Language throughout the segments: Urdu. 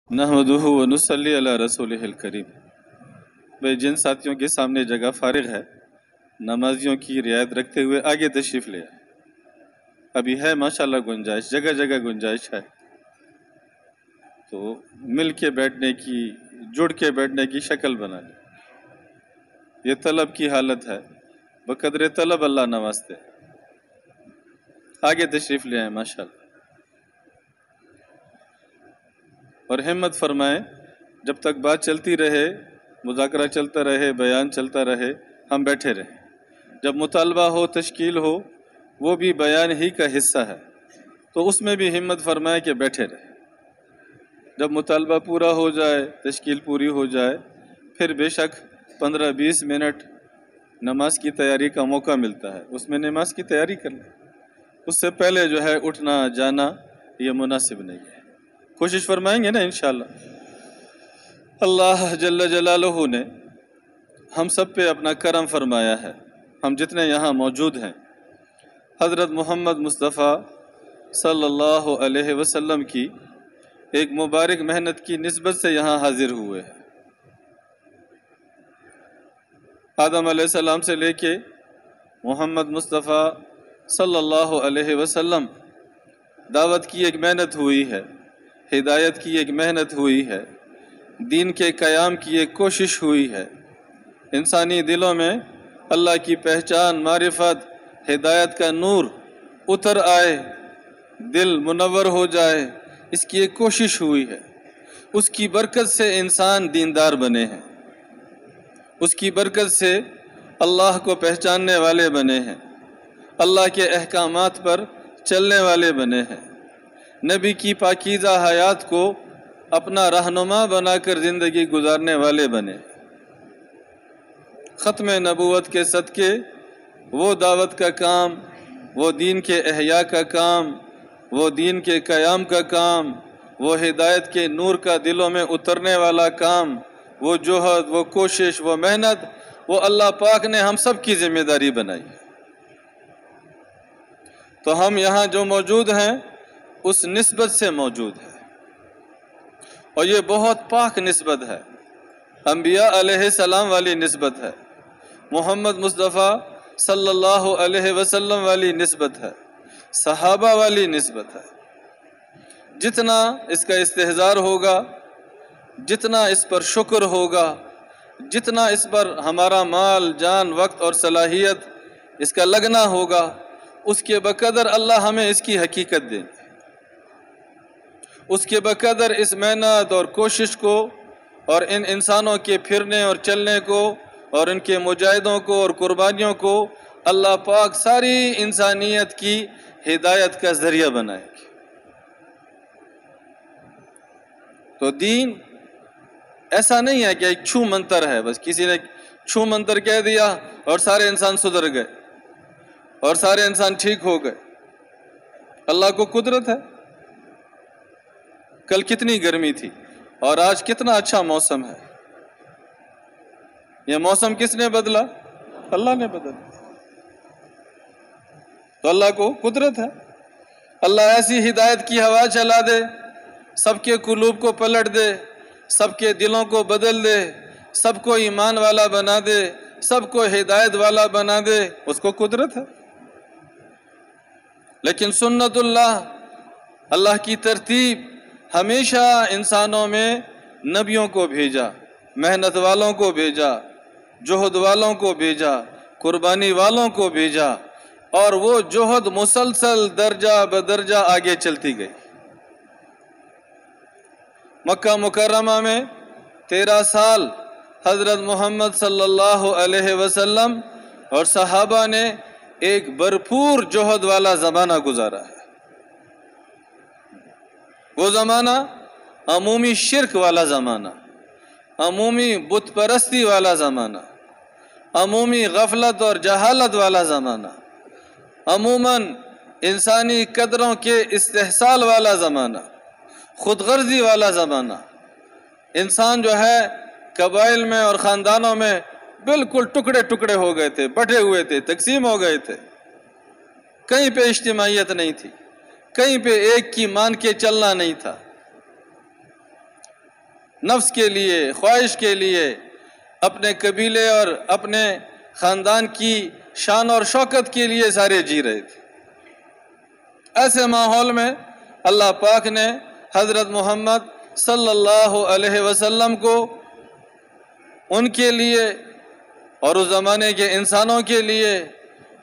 نحمدہ و نصلی علی رسولہ الکریم۔ بھائی جن ساتھیوں کے سامنے جگہ فارغ ہے نمازیوں کی رعایت رکھتے ہوئے آگے تشریف لے آئے۔ ابھی ہے ماشاءاللہ گنجائش، جگہ جگہ گنجائش ہے، تو مل کے بیٹھنے کی، جڑ کے بیٹھنے کی شکل بنا لیں۔ یہ طلب کی حالت ہے، بقدر طلب اللہ نوازتے۔ آگے تشریف لے آئیں ماشاءاللہ، اور ہمت فرمائیں جب تک بات چلتی رہے، مذاکرہ چلتا رہے، بیان چلتا رہے، ہم بیٹھے رہیں۔ جب مطالبہ ہو، تشکیل ہو، وہ بھی بیان ہی کا حصہ ہے، تو اس میں بھی ہمت فرمائیں کہ بیٹھے رہیں۔ جب مطالبہ پورا ہو جائے، تشکیل پوری ہو جائے، پھر بے شک 15-20 منٹ نماز کی تیاری کا موقع ملتا ہے، اس میں نماز کی تیاری کر لیں۔ اس سے پہلے جو ہے اٹھنا جانا یہ مناسب نہیں ہے۔ کوشش فرمائیں گے نا انشاءاللہ۔ اللہ جل جلالہ نے ہم سب پہ اپنا کرم فرمایا ہے، ہم جتنے یہاں موجود ہیں حضرت محمد مصطفیٰ صلی اللہ علیہ وسلم کی ایک مبارک محنت کی نسبت سے یہاں حاضر ہوئے ہیں۔ آدم علیہ السلام سے لے کے محمد مصطفیٰ صلی اللہ علیہ وسلم دعوت کی ایک محنت ہوئی ہے، ہدایت کی ایک محنت ہوئی ہے، دین کے قیام کی ایک کوشش ہوئی ہے۔ انسانی دلوں میں اللہ کی پہچان، معرفت، ہدایت کا نور اتر آئے، دل منور ہو جائے، اس کی ایک کوشش ہوئی ہے۔ اس کی برکت سے انسان دیندار بنے ہیں، اس کی برکت سے اللہ کو پہچاننے والے بنے ہیں، اللہ کے احکامات پر چلنے والے بنے ہیں، نبی کی پاکیزہ حیات کو اپنا رہنما بنا کر زندگی گزارنے والے بنے۔ ختم نبوت کے صدقے وہ دعوت کا کام، وہ دین کے احیاء کا کام، وہ دین کے قیام کا کام، وہ ہدایت کے نور کا دلوں میں اترنے والا کام، وہ جوہد، وہ کوشش، وہ محنت، وہ اللہ پاک نے ہم سب کی ذمہ داری بنائی ہے۔ تو ہم یہاں جو موجود ہیں اس نسبت سے موجود ہے، اور یہ بہت پاک نسبت ہے، انبیاء علیہ السلام والی نسبت ہے، محمد مصطفیٰ صلی اللہ علیہ وسلم والی نسبت ہے، صحابہ والی نسبت ہے۔ جتنا اس کا استحضار ہوگا، جتنا اس پر شکر ہوگا، جتنا اس پر ہمارا مال، جان، وقت اور صلاحیت اس کا لگنا ہوگا، اس کے بقدر اللہ ہمیں اس کی حقیقت دیں گے۔ اس کے بقدر اس محنت اور کوشش کو اور ان انسانوں کے پھرنے اور چلنے کو اور ان کے مجاہدوں کو اور قربانیوں کو اللہ پاک ساری انسانیت کی ہدایت کا ذریعہ بنائے گے۔ تو دین ایسا نہیں ہے کہ ایک چھو منتر ہے، بس کسی نے چھو منتر کہہ دیا اور سارے انسان سدھر گئے اور سارے انسان ٹھیک ہو گئے۔ اللہ کو قدرت ہے، کل کتنی گرمی تھی اور آج کتنا اچھا موسم ہے۔ یہ موسم کس نے بدلا؟ اللہ نے بدلا۔ تو اللہ کو قدرت ہے، اللہ ایسی ہدایت کی ہوا چلا دے، سب کے قلوب کو پلٹ دے، سب کے دلوں کو بدل دے، سب کو ایمان والا بنا دے، سب کو ہدایت والا بنا دے، اس کو قدرت ہے۔ لیکن سنت اللہ، اللہ کی ترتیب، ہمیشہ انسانوں میں نبیوں کو بھیجا، محنت والوں کو بھیجا، جوہد والوں کو بھیجا، قربانی والوں کو بھیجا، اور وہ جوہد مسلسل درجہ بدرجہ آگے چلتی گئی۔ مکہ مکرمہ میں 13 سال حضرت محمد صلی اللہ علیہ وسلم اور صحابہ نے ایک بھرپور جوہد والا زمانہ گزارا ہے۔ وہ زمانہ عمومی شرک والا زمانہ، عمومی بت پرستی والا زمانہ، عمومی غفلت اور جہالت والا زمانہ، عموماً انسانی قدروں کے استحصال والا زمانہ، خود غرضی والا زمانہ۔ انسان جو ہے قبائل میں اور خاندانوں میں بالکل ٹکڑے ٹکڑے ہو گئے تھے، بٹے ہوئے تھے، تقسیم ہو گئے تھے، کہیں پہ اجتماعیت نہیں تھی، کہیں پہ ایک کی مان کے چلنا نہیں تھا۔ نفس کے لیے، خواہش کے لیے، اپنے قبیلے اور اپنے خاندان کی شان اور شوکت کے لیے سارے جی رہے تھے۔ ایسے ماحول میں اللہ پاک نے حضرت محمد صلی اللہ علیہ وسلم کو ان کے لیے اور اس زمانے کے انسانوں کے لیے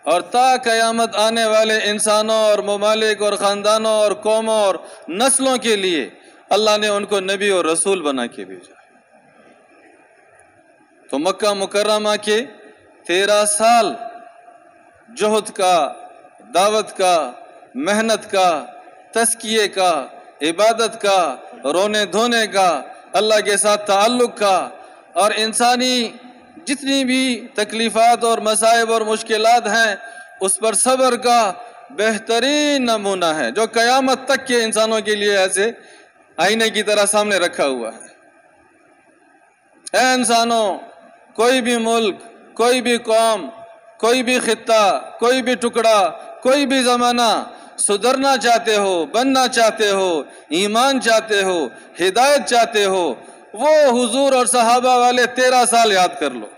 اور تا قیامت آنے والے انسانوں اور ممالک اور خاندانوں اور قوموں اور نسلوں کے لیے اللہ نے ان کو نبی اور رسول بنا کے بھیجا۔ تو مکہ مکرمہ کے 13 سال جہد کا، دعوت کا، محنت کا، تزکیے کا، عبادت کا، رونے دھونے کا، اللہ کے ساتھ تعلق کا، اور انسانی جتنی بھی تکلیفات اور مصائب اور مشکلات ہیں اس پر صبر کا بہترین نمونہ ہے، جو قیامت تک کے انسانوں کے لیے ایسے آئینے کی طرح سامنے رکھا ہوا ہے۔ اے انسانوں، کوئی بھی ملک، کوئی بھی قوم، کوئی بھی خطہ، کوئی بھی ٹکڑا، کوئی بھی زمانہ سدھرنا چاہتے ہو، بننا چاہتے ہو، ایمان چاہتے ہو، ہدایت چاہتے ہو، وہ حضور اور صحابہ والے 13 سال یاد کر لو،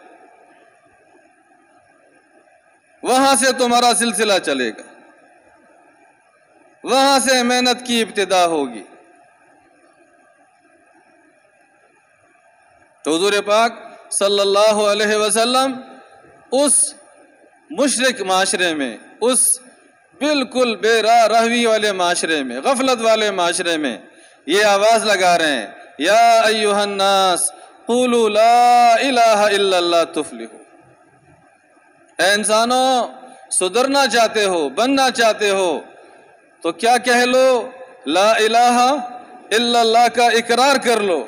وہاں سے تمہارا سلسلہ چلے گا، وہاں سے محنت کی ابتدا ہوگی۔ تو حضور پاک صلی اللہ علیہ وسلم اس مشرک معاشرے میں، اس بالکل بے راہ رہوی والے معاشرے میں، غفلت والے معاشرے میں یہ آواز لگا رہے ہیں، یا ایھا الناس قولوا لا الہ الا اللہ تفلحوا۔ اے انسانوں، سدھرنا چاہتے ہو، بننا چاہتے ہو تو کیا کہہ لو؟ لا الہ الا اللہ کا اقرار کر لو۔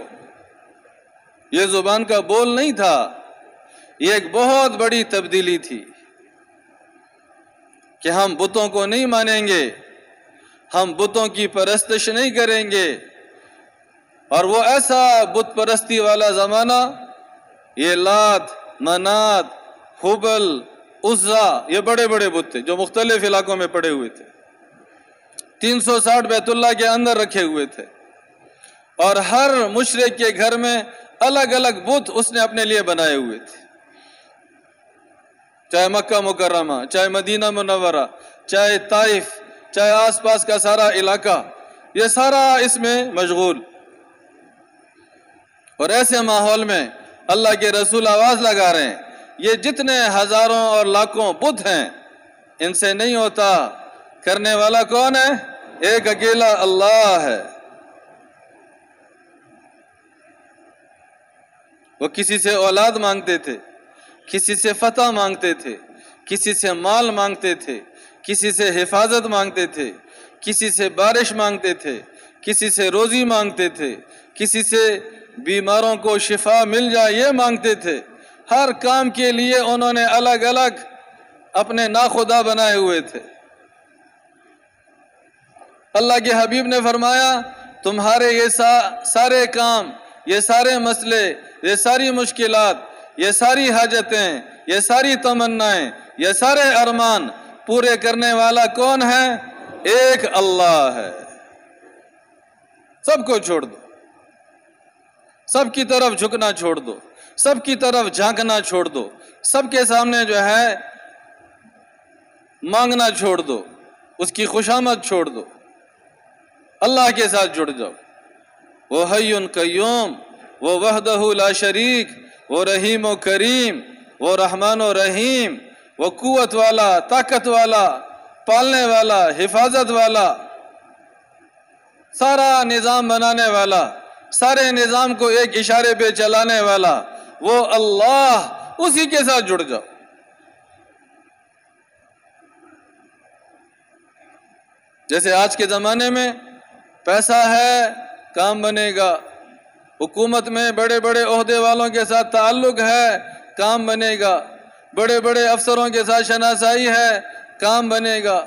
یہ زبان کا بول نہیں تھا، یہ ایک بہت بڑی تبدیلی تھی کہ ہم بتوں کو نہیں مانیں گے، ہم بتوں کی پرستش نہیں کریں گے۔ اور وہ ایسا بت پرستی والا زمانہ، یہ لات، منات، حبل، عزا، یہ بڑے بڑے بت تھے جو مختلف علاقوں میں پڑے ہوئے تھے، 360 بیت اللہ کے اندر رکھے ہوئے تھے، اور ہر مشرک کے گھر میں الگ الگ بت اس نے اپنے لیے بنائے ہوئے تھے، چاہے مکہ مکرمہ، چاہے مدینہ منورہ، چاہے طائف، چاہے آس پاس کا سارا علاقہ، یہ سارا اس میں مشغول۔ اور ایسے ماحول میں اللہ کے رسول آواز لگا رہے ہیں، یہ جتنے ہزاروں اور لاکھوں بت ہیں ان سے نہیں ہوتا، کرنے والا کون ہے؟ ایک اکیلا اللہ ہے۔ وہ کسی سے اولاد مانگتے تھے، کسی سے فتح مانگتے تھے، کسی سے مال مانگتے تھے، کسی سے حفاظت مانگتے تھے، کسی سے بارش مانگتے تھے، کسی سے روزی مانگتے تھے، کسی سے بیماروں کو شفا مل جائے یہ مانگتے تھے۔ ہر کام کے لیے انہوں نے الگ الگ اپنے ناخدا بنائے ہوئے تھے۔ اللہ کے حبیب نے فرمایا، تمہارے یہ سارے کام، یہ سارے مسئلے، یہ ساری مشکلات، یہ ساری حاجتیں، یہ ساری تمنائیں، یہ سارے ارمان پورے کرنے والا کون ہے؟ ایک اللہ ہے۔ سب کو چھوڑ دو، سب کی طرف جھکنا چھوڑ دو، سب کی طرف جھانکنا چھوڑ دو، سب کے سامنے جو ہے مانگنا چھوڑ دو، اس کی خوشامد چھوڑ دو، اللہ کے ساتھ جڑ جاؤ۔ وہ حی قیوم، وہ وحدہ لا شریک، وہ رحیم و کریم، وہ رحمان و رحیم، وہ قوت والا، طاقت والا، پالنے والا، حفاظت والا، سارا نظام بنانے والا، سارے نظام کو ایک اشارے پہ چلانے والا، وہ اللہ، اسی کے ساتھ جڑ جاؤ۔ جیسے آج کے زمانے میں پیسہ ہے کام بنے گا، حکومت میں بڑے بڑے عہدے والوں کے ساتھ تعلق ہے کام بنے گا، بڑے بڑے افسروں کے ساتھ شناسائی ہے کام بنے گا،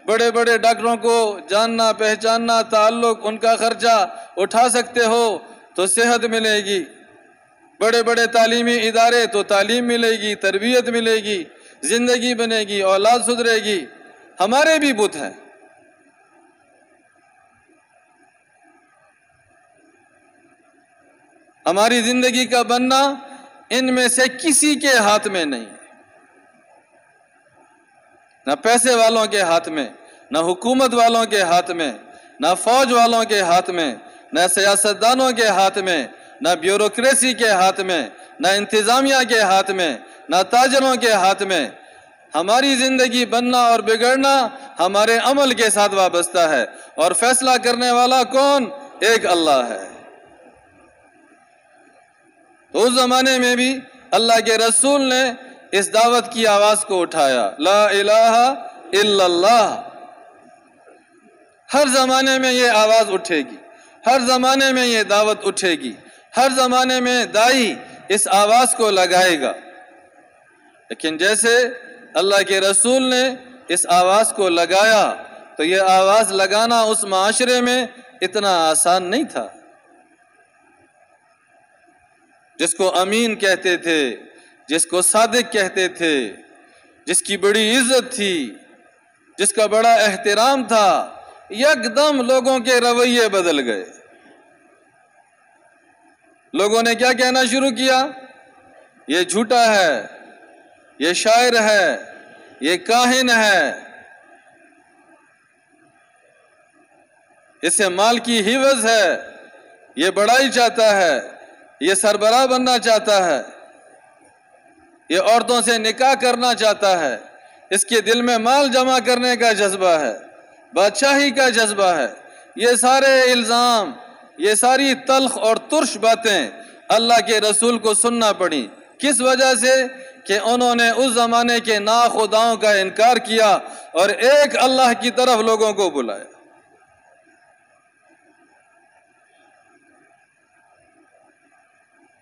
بڑے بڑے ڈاکٹروں کو جاننا پہچاننا، تعلق، ان کا خرچہ اٹھا سکتے ہو تو صحت ملے گی، بڑے بڑے تعلیمی ادارے تو تعلیم ملے گی، تربیت ملے گی، زندگی بنے گی، اولاد سدھرے گی۔ ہمارے بھی بت ہیں، ہماری زندگی کا بننا ان میں سے کسی کے ہاتھ میں نہیں، نہ پیسے والوں کے ہاتھ میں، نہ حکومت والوں کے ہاتھ میں، نہ فوج والوں کے ہاتھ میں، نہ سیاستدانوں کے ہاتھ میں، نہ بیوروکریسی کے ہاتھ میں، نہ انتظامیہ کے ہاتھ میں، نہ تاجروں کے ہاتھ میں۔ ہماری زندگی بننا اور بگڑنا ہمارے عمل کے ساتھ وابستہ ہے، اور فیصلہ کرنے والا کون؟ ایک اللہ ہے۔ تو اس زمانے میں بھی اللہ کے رسول نے اس دعوت کی آواز کو اٹھایا، لا الہ الا اللہ۔ ہر زمانے میں یہ آواز اٹھے گی، ہر زمانے میں یہ دعوت اٹھے گی، ہر زمانے میں داعی اس آواز کو لگائے گا۔ لیکن جیسے اللہ کے رسول نے اس آواز کو لگایا، تو یہ آواز لگانا اس معاشرے میں اتنا آسان نہیں تھا۔ جس کو امین کہتے تھے، جس کو صادق کہتے تھے، جس کی بڑی عزت تھی، جس کا بڑا احترام تھا، یکدم لوگوں کے رویے بدل گئے۔ لوگوں نے کیا کہنا شروع کیا؟ یہ جھوٹا ہے، یہ شاعر ہے، یہ کاہن ہے، اسے مال کی حوث ہے، یہ بڑائی چاہتا ہے، یہ سربراہ بننا چاہتا ہے، یہ عورتوں سے نکاح کرنا چاہتا ہے، اس کے دل میں مال جمع کرنے کا جذبہ ہے، بادشاہی کا جذبہ ہے۔ یہ سارے الزام، یہ ساری تلخ اور ترش باتیں اللہ کے رسول کو سننا پڑی۔ کس وجہ سے؟ کہ انہوں نے اس زمانے کے ناخداؤں کا انکار کیا اور ایک اللہ کی طرف لوگوں کو بلایا۔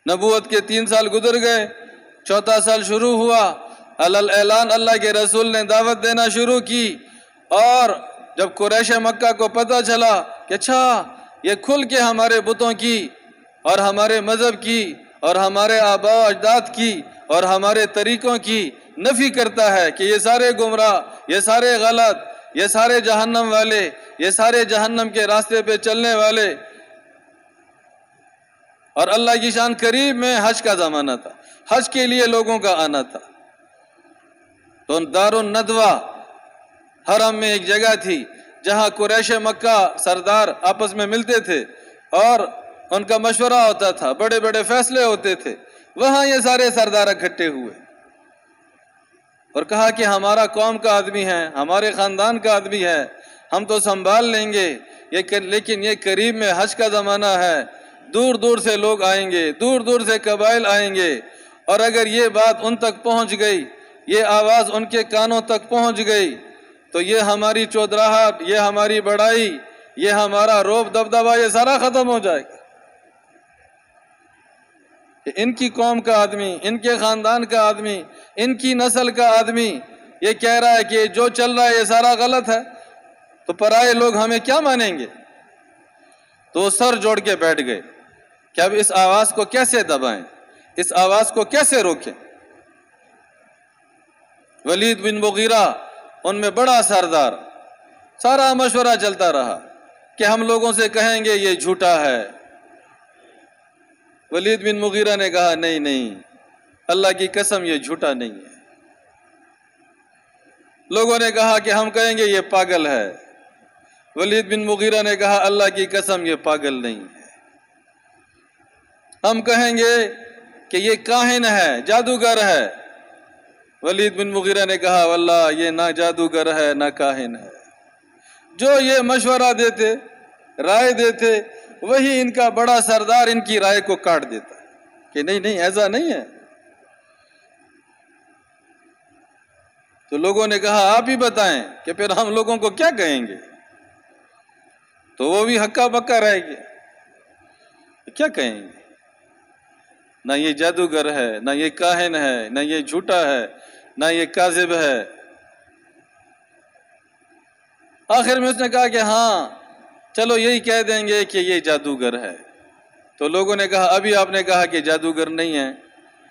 نبوت کے 3 سال گزر گئے، 4تھا سال شروع ہوا، اعلان اللہ کے رسول نے دعوت دینا شروع کی، اور جب قریش مکہ کو پتہ چلا کہ اچھا یہ کھل کے ہمارے بتوں کی اور ہمارے مذہب کی اور ہمارے آباء و اجداد کی اور ہمارے طریقوں کی نفی کرتا ہے کہ یہ سارے گمراہ، یہ سارے غلط، یہ سارے جہنم والے، یہ سارے جہنم کے راستے پہ چلنے والے، اور اللہ کی شان قریب میں حج کا زمانہ تھا، حج کے لیے لوگوں کا آنا تھا۔ تو دار الندوہ حرم میں ایک جگہ تھی جہاں قریش مکہ سردار آپس میں ملتے تھے اور ان کا مشورہ ہوتا تھا، بڑے بڑے فیصلے ہوتے تھے۔ وہاں یہ سارے سردار اکٹھے ہوئے اور کہا کہ ہمارا قوم کا آدمی ہے، ہمارے خاندان کا آدمی ہے، ہم تو سنبھال لیں گے، لیکن یہ قریب میں حج کا زمانہ ہے، دور دور سے لوگ آئیں گے، دور دور سے قبائل آئیں گے، اور اگر یہ بات ان تک پہنچ گئی، یہ آواز ان کے کانوں تک پہنچ گئی، تو یہ ہماری چودراہٹ، یہ ہماری بڑائی، یہ ہمارا روب دبدبا، یہ سارا ختم ہو جائے گا۔ ان کی قوم کا آدمی، ان کے خاندان کا آدمی، ان کی نسل کا آدمی یہ کہہ رہا ہے کہ جو چل رہا ہے یہ سارا غلط ہے، تو پرائے لوگ ہمیں کیا مانیں گے؟ تو وہ سر جوڑ کے بیٹھ گئے کہ اب اس آواز کو کیسے دبائیں، اس آواز کو کیسے روکیں۔ ولید بن مغیرہ ان میں بڑا سردار، سارا مشورہ چلتا رہا کہ ہم لوگوں سے کہیں گے یہ جھوٹا ہے۔ ولید بن مغیرہ نے کہا نہیں نہیں، اللہ کی قسم یہ جھوٹا نہیں ہے۔ لوگوں نے کہا کہ ہم کہیں گے یہ پاگل ہے۔ ولید بن مغیرہ نے کہا اللہ کی قسم یہ پاگل نہیں ہے۔ ہم کہیں گے کہ یہ کاہن ہے، جادوگر ہے۔ ولید بن مغیرہ نے کہا واللہ یہ نہ جادوگر ہے نہ کاہن ہے۔ جو یہ مشورہ دیتے، رائے دیتے، وہی ان کا بڑا سردار ان کی رائے کو کاٹ دیتا کہ نہیں نہیں ایسا نہیں ہے۔ تو لوگوں نے کہا آپ ہی بتائیں کہ پھر ہم لوگوں کو کیا کہیں گے؟ تو وہ بھی ہکا بکا رہ گیا، کیا کہیں گے؟ نہ یہ جادوگر ہے، نہ یہ کاہن ہے، نہ یہ جھوٹا ہے، نہ یہ کاذب ہے۔ آخر میں اس نے کہا کہ ہاں چلو یہی کہہ دیں گے کہ یہ جادوگر ہے۔ تو لوگوں نے کہا ابھی آپ نے کہا کہ جادوگر نہیں ہے۔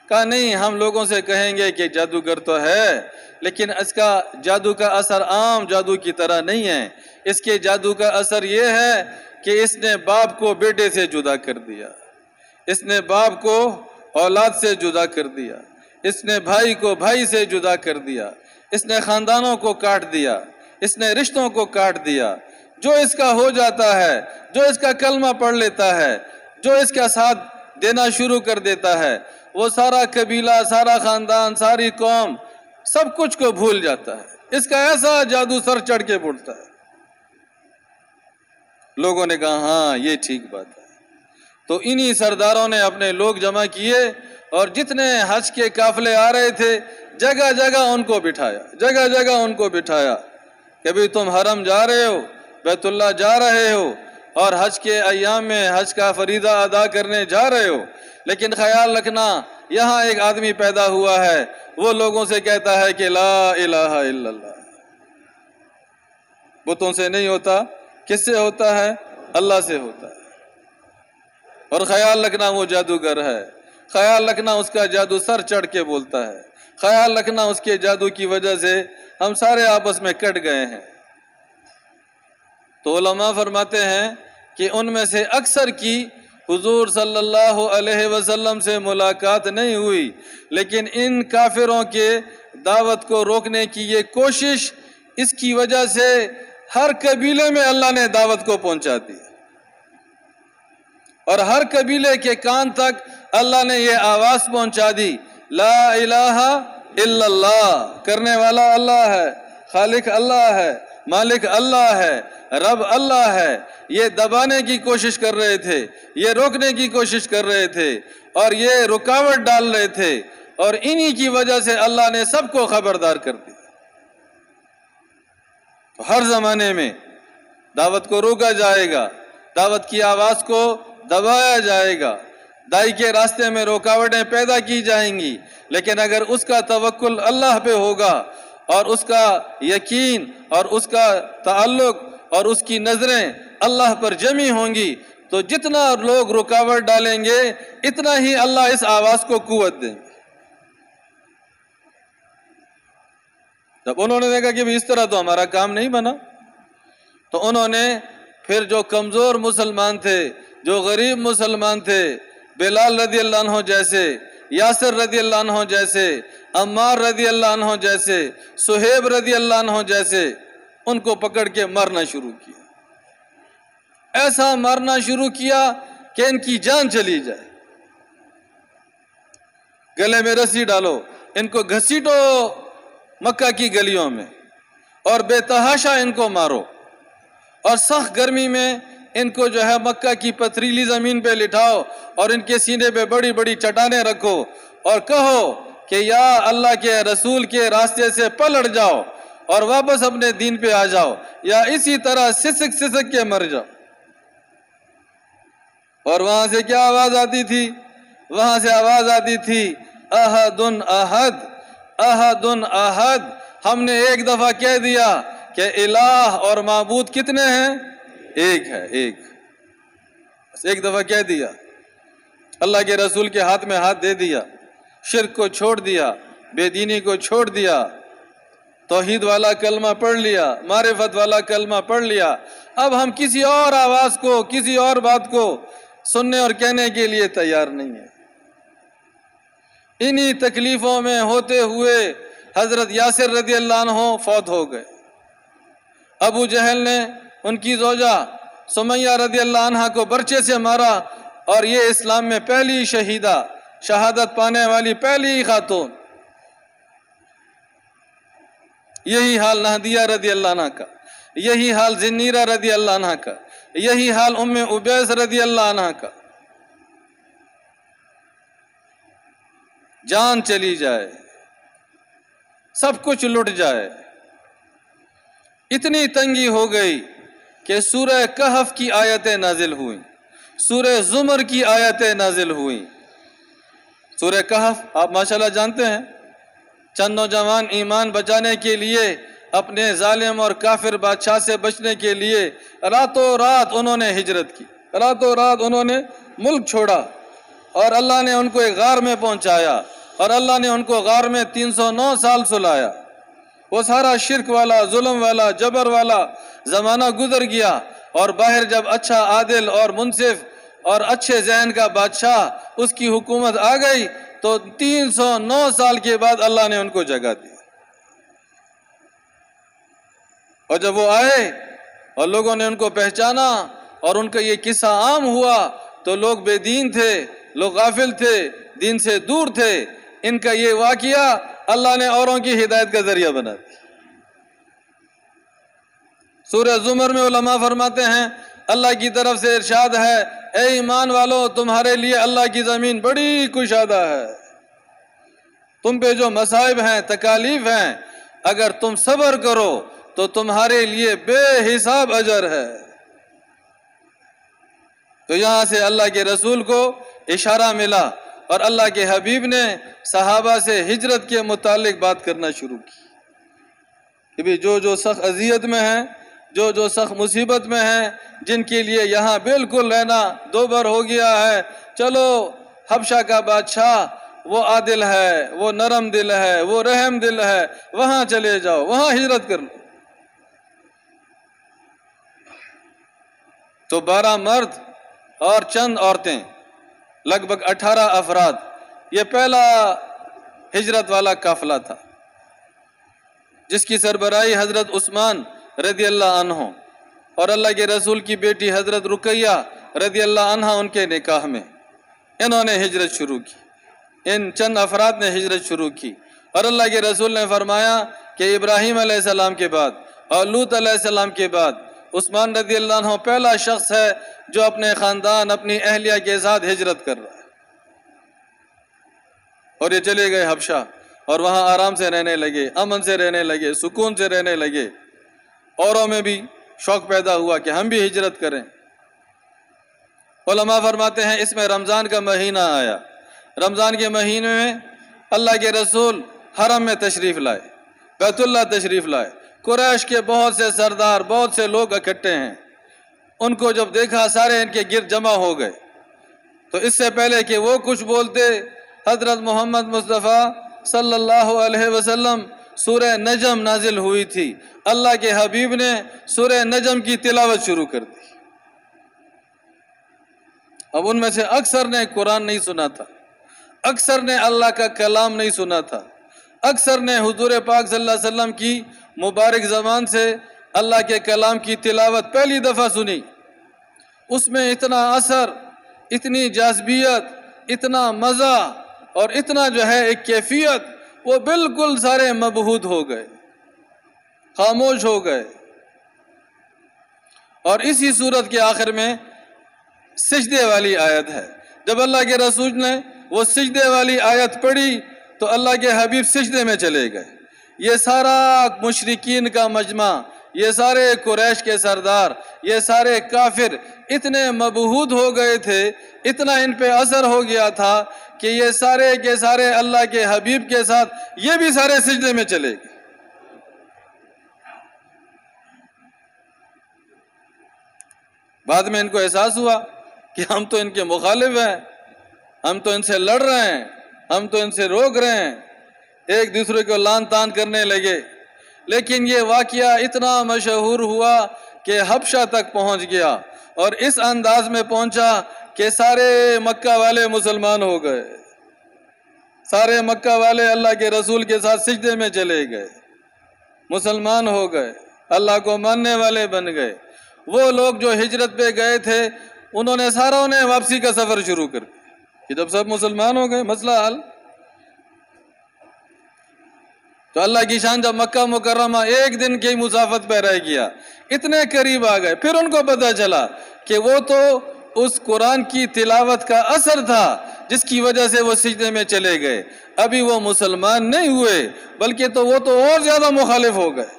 کہا نہیں، ہم لوگوں سے کہیں گے کہ جادوگر تو ہے، لیکن اس کا جادو کا اثر عام جادو کی طرح نہیں ہے۔ اس کے جادو کا اثر یہ ہے کہ اس نے باپ کو بیٹے سے جدا کر دیا، اس نے باپ کو اولاد سے جدا کر دیا، اس نے بھائی کو بھائی سے جدا کر دیا، اس نے خاندانوں کو کاٹ دیا، اس نے رشتوں کو کاٹ دیا۔ جو اس کا ہو جاتا ہے، جو اس کا کلمہ پڑھ لیتا ہے، جو اس کا ساتھ دینا شروع کر دیتا ہے، وہ سارا قبیلہ، سارا خاندان، ساری قوم سب کچھ کو بھول جاتا ہے۔ اس کا ایسا جادو سر چڑھ کے بڑھتا ہے۔ لوگوں نے کہا ہاں یہ ٹھیک بات ہے۔ تو انہی سرداروں نے اپنے لوگ جمع کیے اور جتنے حج کے قافلے آ رہے تھے جگہ جگہ ان کو بٹھایا، جگہ جگہ ان کو بٹھایا کہ بھی تم حرم جا رہے ہو، بیت اللہ جا رہے ہو اور حج کے ایام میں حج کا فریضہ ادا کرنے جا رہے ہو، لیکن خیال رکھنا یہاں ایک آدمی پیدا ہوا ہے، وہ لوگوں سے کہتا ہے کہ لا الہ الا اللہ۔ بتوں سے نہیں ہوتا، کس سے ہوتا ہے؟ اللہ سے ہوتا ہے۔ اور خیال رکھنا وہ جادوگر ہے، خیال رکھنا اس کا جادو سر چڑھ کے بولتا ہے، خیال رکھنا اس کے جادو کی وجہ سے ہم سارے آپس میں کٹ گئے ہیں۔ تو علماء فرماتے ہیں کہ ان میں سے اکثر کی حضور صلی اللہ علیہ وسلم سے ملاقات نہیں ہوئی، لیکن ان کافروں کے دعوت کو روکنے کی یہ کوشش، اس کی وجہ سے ہر قبیلے میں اللہ نے دعوت کو پہنچا دی اور ہر قبیلے کے کان تک اللہ نے یہ آواز پہنچا دی، لا الہ الا اللہ، کرنے والا اللہ ہے، خالق اللہ ہے، مالک اللہ ہے، رب اللہ ہے۔ یہ دبانے کی کوشش کر رہے تھے، یہ روکنے کی کوشش کر رہے تھے اور یہ رکاوٹ ڈال رہے تھے، اور انہی کی وجہ سے اللہ نے سب کو خبردار کر دیا۔ تو ہر زمانے میں دعوت کو روکا جائے گا، دعوت کی آواز کو دبایا جائے گا، دائی کے راستے میں رکاوٹیں پیدا کی جائیں گی، لیکن اگر اس کا توکل اللہ پہ ہوگا اور اس کا یقین اور اس کا تعلق اور اس کی نظریں اللہ پر جمی ہوں گی، تو جتنا لوگ رکاوٹ ڈالیں گے اتنا ہی اللہ اس آواز کو قوت دیں گے۔ جب انہوں نے دیکھا کہ اس طرح تو ہمارا کام نہیں بنا، تو انہوں نے پھر جو کمزور مسلمان تھے، جو غریب مسلمان تھے، بلال رضی اللہ عنہ جیسے، یاسر رضی اللہ عنہ جیسے، عمار رضی اللہ عنہ جیسے، صہیب رضی اللہ عنہ جیسے، ان کو پکڑ کے مارنا شروع کیا۔ ایسا مارنا شروع کیا کہ ان کی جان چلی جائے۔ گلے میں رسی ڈالو، ان کو گھسیٹو مکہ کی گلیوں میں اور بے تحاشا ان کو مارو، اور سخت گرمی میں ان کو جو ہے مکہ کی پتھریلی زمین پہ لٹھاؤ اور ان کے سینے پہ بڑی بڑی چٹانیں رکھو اور کہو کہ یا اللہ کے رسول کے راستے سے پلٹ جاؤ اور واپس اپنے دین پہ آ جاؤ، یا اسی طرح سسک سسک کے مر جاؤ۔ اور وہاں سے کیا آواز آتی تھی؟ وہاں سے آواز آتی تھی احد احد احد احد۔ ہم نے ایک دفعہ کہہ دیا کہ الہ اور معبود کتنے ہیں؟ ایک ہے، ایک۔ بس ایک دفعہ کہہ دیا، اللہ کے رسول کے ہاتھ میں ہاتھ دے دیا، شرک کو چھوڑ دیا، بے دینی کو چھوڑ دیا، توحید والا کلمہ پڑھ لیا، معرفت والا کلمہ پڑھ لیا۔ اب ہم کسی اور آواز کو، کسی اور بات کو سننے اور کہنے کے لیے تیار نہیں ہیں۔ انہی تکلیفوں میں ہوتے ہوئے حضرت یاسر رضی اللہ عنہ فوت ہو گئے۔ ابو جہل نے ان کی زوجہ سمیہ رضی اللہ عنہ کو برچے سے مارا، اور یہ اسلام میں پہلی شہیدہ، شہادت پانے والی پہلی خاتون۔ یہی حال نہدیہ رضی اللہ عنہ کا، یہی حال زنیرہ رضی اللہ عنہ کا، یہی حال ام عبیس رضی اللہ عنہ کا۔ جان چلی جائے، سب کچھ لٹ جائے، اتنی تنگی ہو گئی کہ سورہ کہف کی آیتیں نازل ہوئیں، سورہ زمر کی آیتیں نازل ہوئیں۔ سورہ کہف آپ ماشاءاللہ جانتے ہیں، چند نوجوان ایمان بچانے کے لیے، اپنے ظالم اور کافر بادشاہ سے بچنے کے لیے راتوں رات انہوں نے ہجرت کی، راتوں رات انہوں نے ملک چھوڑا، اور اللہ نے ان کو ایک غار میں پہنچایا، اور اللہ نے ان کو غار میں 309 سال سلایا۔ وہ سارا شرک والا، ظلم والا، جبر والا زمانہ گزر گیا، اور باہر جب اچھا عادل اور منصف اور اچھے ذہن کا بادشاہ، اس کی حکومت آ گئی تو 309 سال کے بعد اللہ نے ان کو جگہ دی. اور جب وہ آئے اور لوگوں نے ان کو پہچانا اور ان کا یہ قصہ عام ہوا تو لوگ بے دین تھے، لوگ غافل تھے، دین سے دور تھے. ان کا یہ واقعہ اللہ نے اوروں کی ہدایت کا ذریعہ بنا دیا. سورہ زمر میں علماء فرماتے ہیں اللہ کی طرف سے ارشاد ہے، اے ایمان والو تمہارے لیے اللہ کی زمین بڑی کشادہ ہے. تم پہ جو مصائب ہیں، تکالیف ہیں، اگر تم صبر کرو تو تمہارے لیے بے حساب اجر ہے. تو یہاں سے اللہ کے رسول کو اشارہ ملا اور اللہ کے حبیب نے صحابہ سے ہجرت کے متعلق بات کرنا شروع کی کہ بھی جو سخت اذیت میں ہیں، جو سخت مصیبت میں ہیں، جن کے لیے یہاں بالکل رہنا دوبر ہو گیا ہے، چلو حبشہ کا بادشاہ وہ عادل ہے، وہ نرم دل ہے، وہ رحم دل ہے، وہاں چلے جاؤ، وہاں ہجرت کر لو. تو 12 مرد اور چند عورتیں، لگ بھگ 18 افراد، یہ پہلا ہجرت والا قافلہ تھا جس کی سربراہی حضرت عثمان رضی اللہ عنہ اور اللہ کے رسول کی بیٹی حضرت رقیہ رضی اللہ عنہ ان کے نکاح میں انہوں نے ہجرت شروع کی. ان چند افراد نے ہجرت شروع کی اور اللہ کے رسول نے فرمایا کہ ابراہیم علیہ السلام کے بعد اور لوط علیہ السلام کے بعد عثمان رضی اللہ عنہ پہلا شخص ہے جو اپنے خاندان، اپنی اہلیہ کے ساتھ ہجرت کر رہا ہے. اور یہ چلے گئے حبشہ اور وہاں آرام سے رہنے لگے، امن سے رہنے لگے، سکون سے رہنے لگے. اوروں میں بھی شوق پیدا ہوا کہ ہم بھی ہجرت کریں. علماء فرماتے ہیں اس میں رمضان کا مہینہ آیا. رمضان کے مہینے میں اللہ کے رسول حرم میں تشریف لائے، بیت اللہ تشریف لائے. قریش کے بہت سے سردار، بہت سے لوگ اکٹھے ہیں. ان کو جب دیکھا سارے ان کے گرد جمع ہو گئے تو اس سے پہلے کہ وہ کچھ بولتے حضرت محمد مصطفیٰ صلی اللہ علیہ وسلم سورہ نجم نازل ہوئی تھی. اللہ کے حبیب نے سورہ نجم کی تلاوت شروع کر دی. اب ان میں سے اکثر نے قرآن نہیں سنا تھا، اکثر نے اللہ کا کلام نہیں سنا تھا، اکثر نے حضور پاک صلی اللہ علیہ وسلم کی مبارک زبان سے اللہ کے کلام کی تلاوت پہلی دفعہ سنی. اس میں اتنا اثر، اتنی جاذبیت، اتنا مزہ اور اتنا جو ہے ایک کیفیت، وہ بالکل سارے مبہوت ہو گئے، خاموش ہو گئے. اور اسی صورت کے آخر میں سجدے والی آیت ہے. جب اللہ کے رسول نے وہ سجدے والی آیت پڑھی تو اللہ کے حبیب سجدے میں چلے گئے. یہ سارا مشرکین کا مجمع، یہ سارے قریش کے سردار، یہ سارے کافر اتنے مبہوت ہو گئے تھے، اتنا ان پہ اثر ہو گیا تھا کہ یہ سارے کے سارے اللہ کے حبیب کے ساتھ یہ بھی سارے سجدے میں چلے گئے. بعد میں ان کو احساس ہوا کہ ہم تو ان کے مخالف ہیں، ہم تو ان سے لڑ رہے ہیں، ہم تو ان سے روک رہے ہیں. ایک دوسرے کو لان تان کرنے لگے. لیکن یہ واقعہ اتنا مشہور ہوا کہ حبشہ تک پہنچ گیا اور اس انداز میں پہنچا کہ سارے مکہ والے مسلمان ہو گئے. سارے مکہ والے اللہ کے رسول کے ساتھ سجدے میں چلے گئے، مسلمان ہو گئے، اللہ کو ماننے والے بن گئے. وہ لوگ جو ہجرت پہ گئے تھے انہوں نے ساروں نے واپسی کا سفر شروع کر دیا کہ جب سب مسلمان ہو گئے مسئلہ حل. تو اللہ کی شان جب مکہ مکرمہ ایک دن کی مسافت پہ رہ گیا، اتنے قریب آ گئے. پھر ان کو پتہ چلا کہ وہ تو اس قرآن کی تلاوت کا اثر تھا جس کی وجہ سے وہ سجدے میں چلے گئے. ابھی وہ مسلمان نہیں ہوئے بلکہ تو وہ تو اور زیادہ مخالف ہو گئے.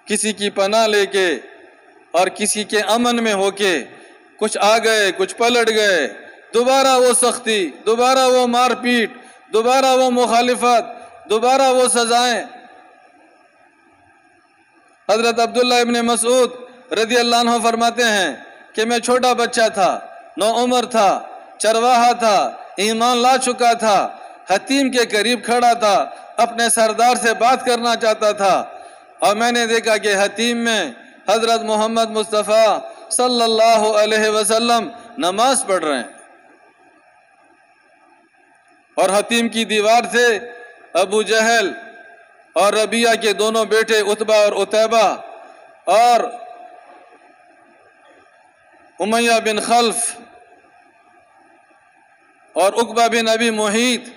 کسی کی پناہ لے کے اور کسی کے امن میں ہو کے کچھ آ گئے، کچھ پلٹ گئے. دوبارہ وہ سختی، دوبارہ وہ مار پیٹ، دوبارہ وہ مخالفت، دوبارہ وہ سزائیں. حضرت عبداللہ ابن مسعود رضی اللہ عنہ فرماتے ہیں کہ میں چھوٹا بچہ تھا، نوعمر تھا، چرواہا تھا، ایمان لا چکا تھا، حتیم کے قریب کھڑا تھا، اپنے سردار سے بات کرنا چاہتا تھا اور میں نے دیکھا کہ حتیم میں حضرت محمد مصطفیٰ صلی اللہ علیہ وسلم نماز پڑھ رہے ہیں، اور حتیم کی دیوار سے ابو جہل اور ربیعہ کے دونوں بیٹے عتبہ اور عتیبہ اور امیہ بن خلف اور عقبہ بن ابی معیط،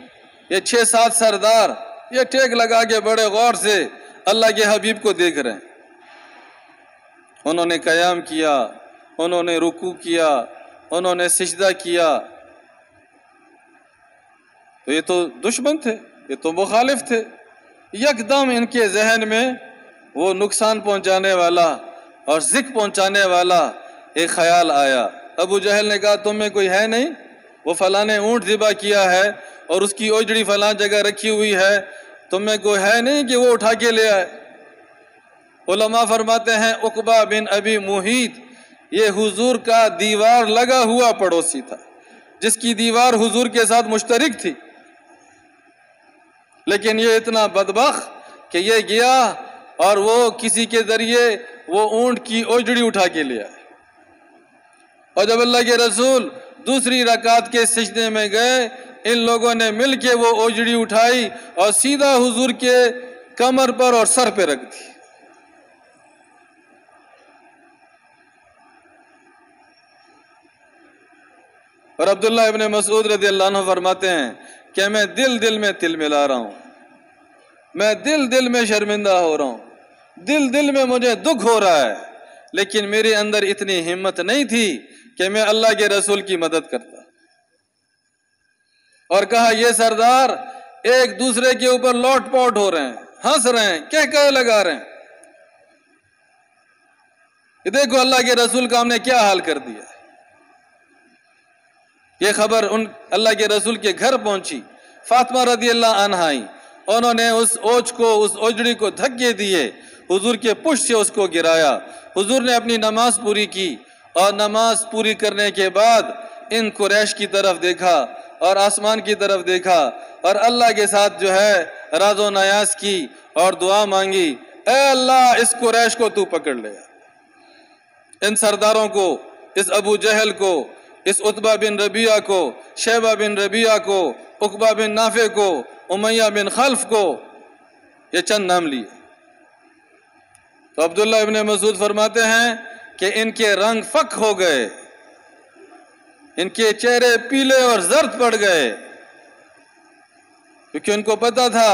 یہ 6-7 سردار یہ ٹیک لگا کے بڑے غور سے اللہ کے حبیب کو دیکھ رہے ہیں۔ انہوں نے قیام کیا، انہوں نے رکوع کیا، انہوں نے سجدہ کیا، تو یہ تو دشمن تھے، یہ تو مخالف تھے۔ یکدم ان کے ذہن میں وہ نقصان پہنچانے والا اور ذکر پہنچانے والا ایک خیال آیا۔ ابو جہل نے کہا تم میں کوئی ہے نہیں؟ وہ فلاں نے اونٹ ذبح کیا ہے اور اس کی اوجڑی فلاں جگہ رکھی ہوئی ہے، تم میں کوئی ہے نہیں کہ وہ اٹھا کے لے آئے؟ علماء فرماتے ہیں عقبہ بن ابی معیط یہ حضور کا دیوار لگا ہوا پڑوسی تھا، جس کی دیوار حضور کے ساتھ مشترک تھی، لیکن یہ اتنا بدبخت کہ یہ گیا اور وہ کسی کے ذریعے وہ اونٹ کی اوجڑی اٹھا کے لے آئے۔ اور جب اللہ کے رسول دوسری رکعت کے سجدے میں گئے، ان لوگوں نے مل کے وہ اوجڑی اٹھائی اور سیدھا حضور کے کمر پر اور سر پہ رکھ دی۔ اور عبداللہ ابن مسعود رضی اللہ عنہ فرماتے ہیں کہ میں دل میں تل ملا رہا ہوں، میں دل میں شرمندہ ہو رہا ہوں، دل میں مجھے دکھ ہو رہا ہے، لیکن میرے اندر اتنی ہمت نہیں تھی کہ میں اللہ کے رسول کی مدد کرتا۔ اور کہا یہ سردار ایک دوسرے کے اوپر لوٹ پوٹ ہو رہے ہیں، ہنس رہے ہیں، کہہ لگا رہے ہیں، یہ دیکھو اللہ کے رسول کا ہم نے کیا حال کر دیا۔ یہ خبر ان اللہ کے رسول کے گھر پہنچی، فاطمہ رضی اللہ عنہا آئیں، انہوں نے اس اوجڑی کو دھکے دیے، حضور کے پشت سے اس کو گرایا۔ حضور نے اپنی نماز پوری کی، اور نماز پوری کرنے کے بعد ان قریش کی طرف دیکھا اور آسمان کی طرف دیکھا اور اللہ کے ساتھ جو ہے راز و نیاز کی اور دعا مانگی، اے اللہ اس قریش کو تو پکڑ لے، ان سرداروں کو، اس ابو جہل کو، اس عتبہ بن ربیعہ کو، شیبہ بن ربیعہ کو، عقبہ بن نافع کو، امیہ بن خلف کو، یہ چند نام لیے۔ تو عبداللہ ابن مسعود فرماتے ہیں کہ ان کے رنگ فک ہو گئے، ان کے چہرے پیلے اور زرد پڑ گئے، کیونکہ ان کو پتا تھا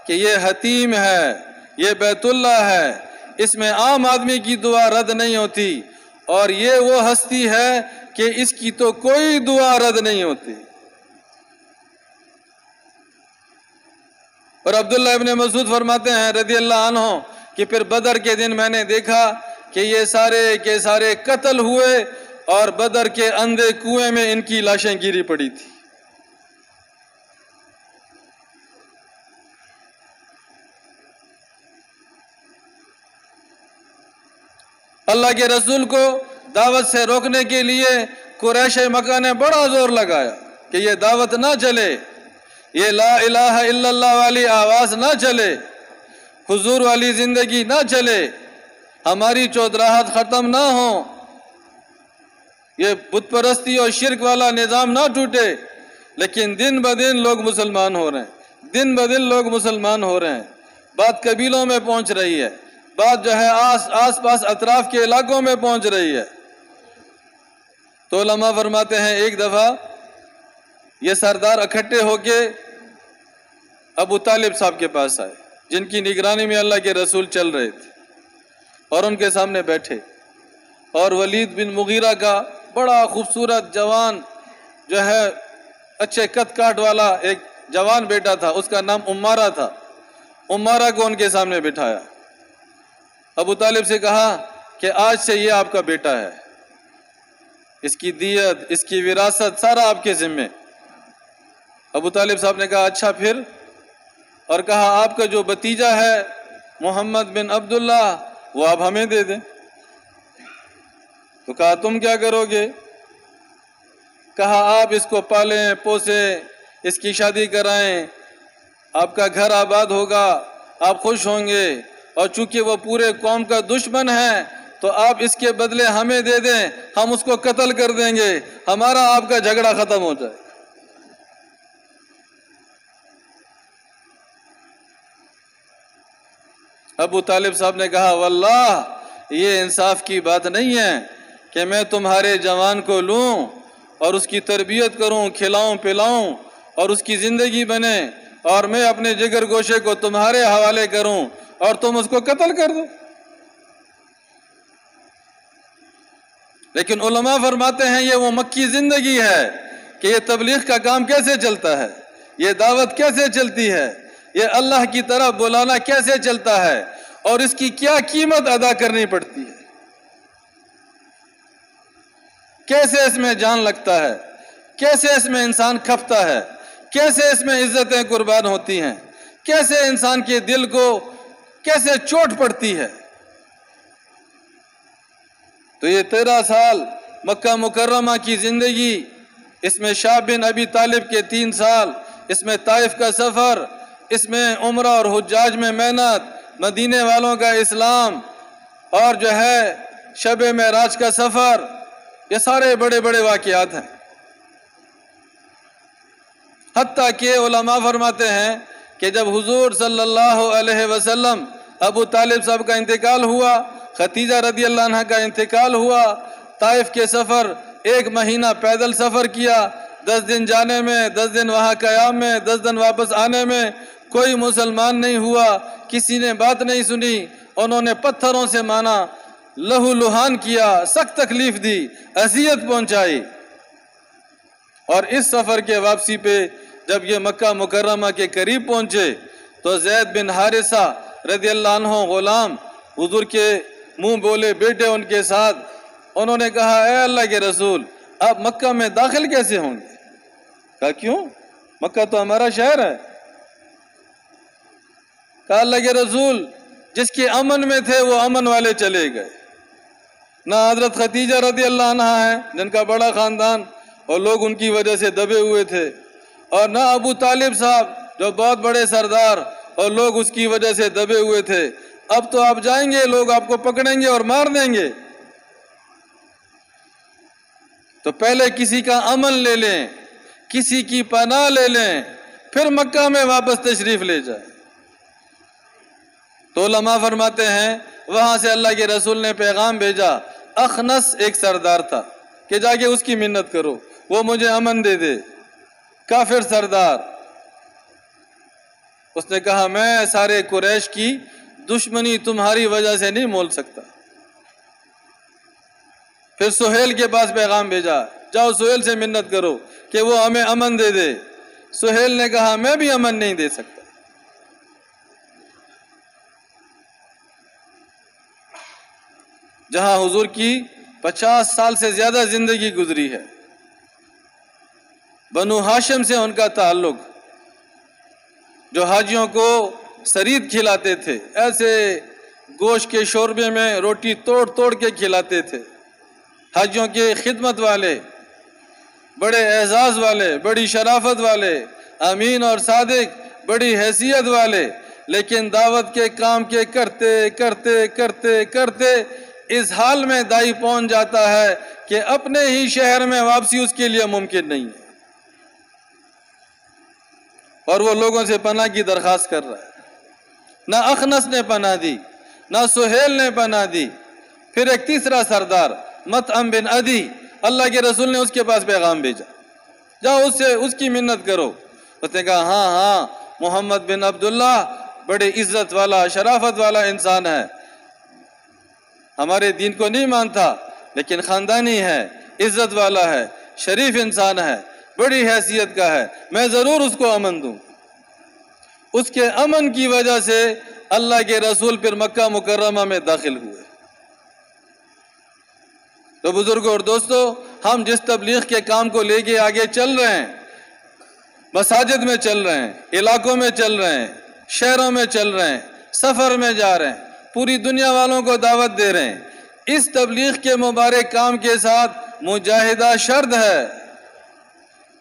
کہ یہ حتیم ہے، یہ بیت اللہ ہے، اس میں عام آدمی کی دعا رد نہیں ہوتی، اور یہ وہ ہستی ہے کہ اس کی تو کوئی دعا رد نہیں ہوتی۔ اور عبداللہ ابن مسعود فرماتے ہیں رضی اللہ عنہ کہ پھر بدر کے دن میں نے دیکھا کہ یہ سارے کے سارے قتل ہوئے اور بدر کے اندھے کنویں میں ان کی لاشیں گری پڑی تھی۔ اللہ کے رسول کو دعوت سے روکنے کے لیے قریش مکہ نے بڑا زور لگایا کہ یہ دعوت نہ چلے، یہ لا الہ الا اللہ والی آواز نہ چلے، حضور والی زندگی نہ چلے، ہماری چودراہٹ ختم نہ ہو، یہ بت پرستی اور شرک والا نظام نہ ٹوٹے۔ لیکن دن بدن لوگ مسلمان ہو رہے ہیں، دن بدن لوگ مسلمان ہو رہے ہیں، بات قبیلوں میں پہنچ رہی ہے، بات جو ہے آس پاس اطراف کے علاقوں میں پہنچ رہی ہے۔ تو علماء فرماتے ہیں ایک دفعہ یہ سردار اکٹھے ہو کے ابو طالب صاحب کے پاس آئے، جن کی نگرانی میں اللہ کے رسول چل رہے تھے، اور ان کے سامنے بیٹھے، اور ولید بن مغیرہ کا بڑا خوبصورت جوان جو ہے اچھے قد کاٹ والا ایک جوان بیٹا تھا، اس کا نام عمارہ تھا، عمارہ کو ان کے سامنے بٹھایا۔ ابو طالب سے کہا کہ آج سے یہ آپ کا بیٹا ہے، اس کی دیت، اس کی وراثت سارا آپ کے ذمے۔ ابو طالب صاحب نے کہا اچھا پھر، اور کہا آپ کا جو بتیجا ہے محمد بن عبداللہ وہ آپ ہمیں دے دیں۔ تو کہا تم کیا کرو گے؟ کہا آپ اس کو پالیں پوسیں، اس کی شادی کرائیں، آپ کا گھر آباد ہوگا، آپ خوش ہوں گے، اور چونکہ وہ پورے قوم کا دشمن ہے تو آپ اس کے بدلے ہمیں دے دیں، ہم اس کو قتل کر دیں گے، ہمارا آپ کا جھگڑا ختم ہو جائے۔ ابو طالب صاحب نے کہا واللہ یہ انصاف کی بات نہیں ہے کہ میں تمہارے جوان کو لوں اور اس کی تربیت کروں، کھلاؤں پلاؤں اور اس کی زندگی بنے، اور میں اپنے جگر گوشے کو تمہارے حوالے کروں اور تم اس کو قتل کر دو۔ لیکن علماء فرماتے ہیں یہ وہ مکی زندگی ہے کہ یہ تبلیغ کا کام کیسے چلتا ہے، یہ دعوت کیسے چلتی ہے، یہ اللہ کی طرف بلانا کیسے چلتا ہے، اور اس کی کیا قیمت ادا کرنی پڑتی ہے، کیسے اس میں جان لگتا ہے، کیسے اس میں انسان کھپتا ہے، کیسے اس میں عزتیں قربان ہوتی ہیں، کیسے انسان کے دل کو کیسے چوٹ پڑتی ہے۔ تو یہ 13 سال مکہ مکرمہ کی زندگی، اس میں شعب بن ابی طالب کے 3 سال، اس میں طائف کا سفر، اس میں عمرہ اور حجاج میں محنت، مدینے والوں کا اسلام، اور جو ہے شب معراج کا سفر، یہ سارے بڑے بڑے واقعات ہیں۔ حتیٰ کہ علماء فرماتے ہیں کہ جب حضور صلی اللہ علیہ وسلم ابو طالب صاحب کا انتقال ہوا، ختیجہ رضی اللہ عنہ کا انتقال ہوا، طائف کے سفر 1 مہینہ پیدل سفر کیا، 10 دن جانے میں، 10 دن وہاں قیام میں، 10 دن واپس آنے میں، کوئی مسلمان نہیں ہوا، کسی نے بات نہیں سنی، انہوں نے پتھروں سے مانا، لہو لہان کیا، سخت تکلیف دی، اذیت پہنچائی۔ اور اس سفر کے واپسی پہ جب یہ مکہ مکرمہ کے قریب پہنچے تو زید بن حارثہ رضی اللہ عنہ غلام، حضور کے منہ بولے بیٹے ان کے ساتھ، انہوں نے کہا اے اللہ کے رسول آپ مکہ میں داخل کیسے ہوں گے؟ کہا کیوں؟ مکہ تو ہمارا شہر ہے۔ کہا اللہ کے رسول جس کے امن میں تھے وہ امن والے چلے گئے، نہ حضرت ختیجہ رضی اللہ عنہ ہیں جن کا بڑا خاندان اور لوگ ان کی وجہ سے دبے ہوئے تھے، اور نہ ابو طالب صاحب جو بہت بڑے سردار اور لوگ اس کی وجہ سے دبے ہوئے تھے، اب تو آپ جائیں گے لوگ آپ کو پکڑیں گے اور مار دیں گے، تو پہلے کسی کا امن لے لیں، کسی کی پناہ لے لیں، پھر مکہ میں واپس تشریف لے جائیں۔ تو علماء فرماتے ہیں وہاں سے اللہ کے رسول نے پیغام بھیجا، اخنس ایک سردار تھا کہ جا کے اس کی منت کرو وہ مجھے امن دے دے، کافر سردار۔ اس نے کہا میں سارے قریش کی دشمنی تمہاری وجہ سے نہیں مول سکتا۔ پھر سہیل کے پاس پیغام بھیجا، جاؤ سہیل سے منت کرو کہ وہ ہمیں امن دے دے۔ سہیل نے کہا میں بھی امن نہیں دے سکتا۔ جہاں حضور کی 50 سال سے زیادہ زندگی گزری ہے، بنو ہاشم سے ان کا تعلق، جو حاجیوں کو سرید کھلاتے تھے، ایسے گوشت کے شوربے میں روٹی توڑ توڑ کے کھلاتے تھے، حاجیوں کے خدمت والے، بڑے اعزاز والے، بڑی شرافت والے، امین اور صادق، بڑی حیثیت والے، لیکن دعوت کے کام کے کرتے کرتے کرتے کرتے اس حال میں دائی پہنچ جاتا ہے کہ اپنے ہی شہر میں واپسی اس کے لیے ممکن نہیں ہے، اور وہ لوگوں سے پناہ کی درخواست کر رہا ہے۔ نہ اخنس نے پناہ دی، نہ سہیل نے پناہ دی۔ پھر ایک تیسرا سردار مطعم بن عدی، اللہ کے رسول نے اس کے پاس پیغام بھیجا، جاؤ اس کی منت کرو۔ اس نے کہا ہاں ہاں محمد بن عبداللہ بڑے عزت والا شرافت والا انسان ہے، ہمارے دین کو نہیں مانتا لیکن خاندانی ہے، عزت والا ہے، شریف انسان ہے، بڑی حیثیت کا ہے، میں ضرور اس کو امن دوں۔ اس کے امن کی وجہ سے اللہ کے رسول پھر مکہ مکرمہ میں داخل ہوئے۔ تو بزرگوں اور دوستو، ہم جس تبلیغ کے کام کو لے کے آگے چل رہے ہیں، مساجد میں چل رہے ہیں، علاقوں میں چل رہے ہیں، شہروں میں چل رہے ہیں، سفر میں جا رہے ہیں، پوری دنیا والوں کو دعوت دے رہے ہیں، اس تبلیغ کے مبارک کام کے ساتھ مجاہدہ شرط ہے۔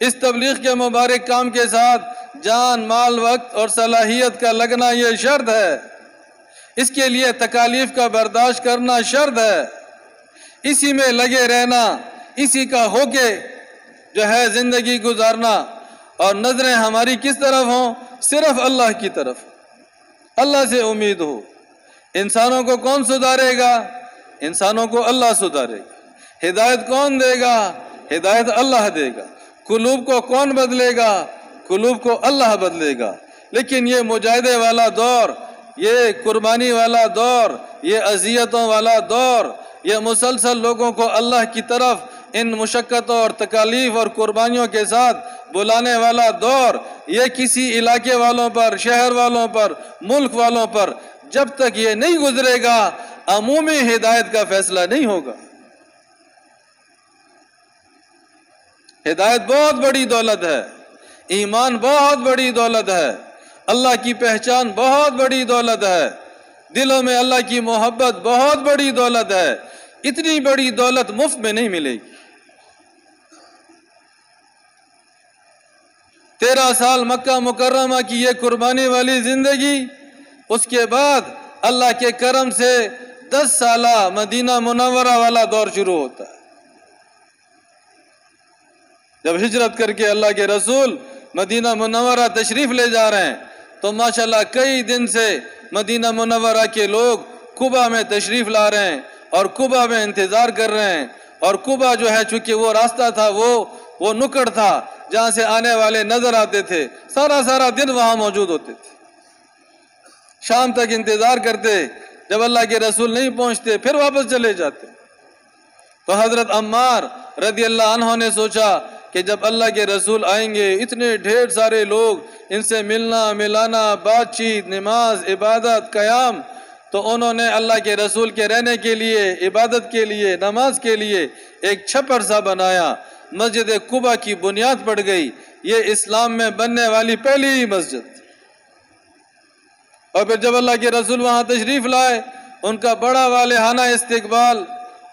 اس تبلیغ کے مبارک کام کے ساتھ جان، مال، وقت اور صلاحیت کا لگنا یہ شرط ہے۔ اس کے لیے تکالیف کا برداشت کرنا شرط ہے، اسی میں لگے رہنا، اسی کا ہو کے جو ہے زندگی گزارنا، اور نظریں ہماری کس طرف ہوں؟ صرف اللہ کی طرف، اللہ سے امید ہو۔ انسانوں کو کون سدھارے گا؟ انسانوں کو اللہ سدھارے گا۔ ہدایت کون دے گا؟ ہدایت اللہ دے گا۔ قلوب کو کون بدلے گا؟ قلوب کو اللہ بدلے گا۔ لیکن یہ مجاہدے والا دور، یہ قربانی والا دور، یہ اذیتوں والا دور، یہ مسلسل لوگوں کو اللہ کی طرف ان مشقتوں اور تکالیف اور قربانیوں کے ساتھ بلانے والا دور، یہ کسی علاقے والوں پر، شہر والوں پر، ملک والوں پر جب تک یہ نہیں گزرے گا، عمومی ہدایت کا فیصلہ نہیں ہوگا۔ ہدایت بہت بڑی دولت ہے، ایمان بہت بڑی دولت ہے، اللہ کی پہچان بہت بڑی دولت ہے، دلوں میں اللہ کی محبت بہت بڑی دولت ہے۔ اتنی بڑی دولت مفت میں نہیں ملے گی۔ 13 سال مکہ مکرمہ کی یہ قربانی والی زندگی، اس کے بعد اللہ کے کرم سے 10 سالہ مدینہ منورہ والا دور شروع ہوتا ہے۔ جب ہجرت کر کے اللہ کے رسول مدینہ منورہ تشریف لے جا رہے ہیں تو ماشاءاللہ کئی دن سے مدینہ منورہ کے لوگ قبا میں تشریف لا رہے ہیں اور قبا میں انتظار کر رہے ہیں، اور قبا جو ہے چونکہ وہ راستہ تھا، وہ نکڑ تھا جہاں سے آنے والے نظر آتے تھے، سارا دن وہاں موجود ہوتے تھے، شام تک انتظار کرتے، جب اللہ کے رسول نہیں پہنچتے پھر واپس چلے جاتے۔ تو حضرت عمار رضی اللہ عنہ نے سوچا کہ جب اللہ کے رسول آئیں گے، اتنے ڈھیر سارے لوگ، ان سے ملنا ملانا، بات چیت، نماز، عبادت، قیام، تو انہوں نے اللہ کے رسول کے رہنے کے لیے، عبادت کے لیے، نماز کے لیے ایک چھپر سا بنایا۔ مسجد قبا کی بنیاد پڑ گئی۔ یہ اسلام میں بننے والی پہلی مسجد۔ اور پھر جب اللہ کے رسول وہاں تشریف لائے، ان کا بڑا والہانہ استقبال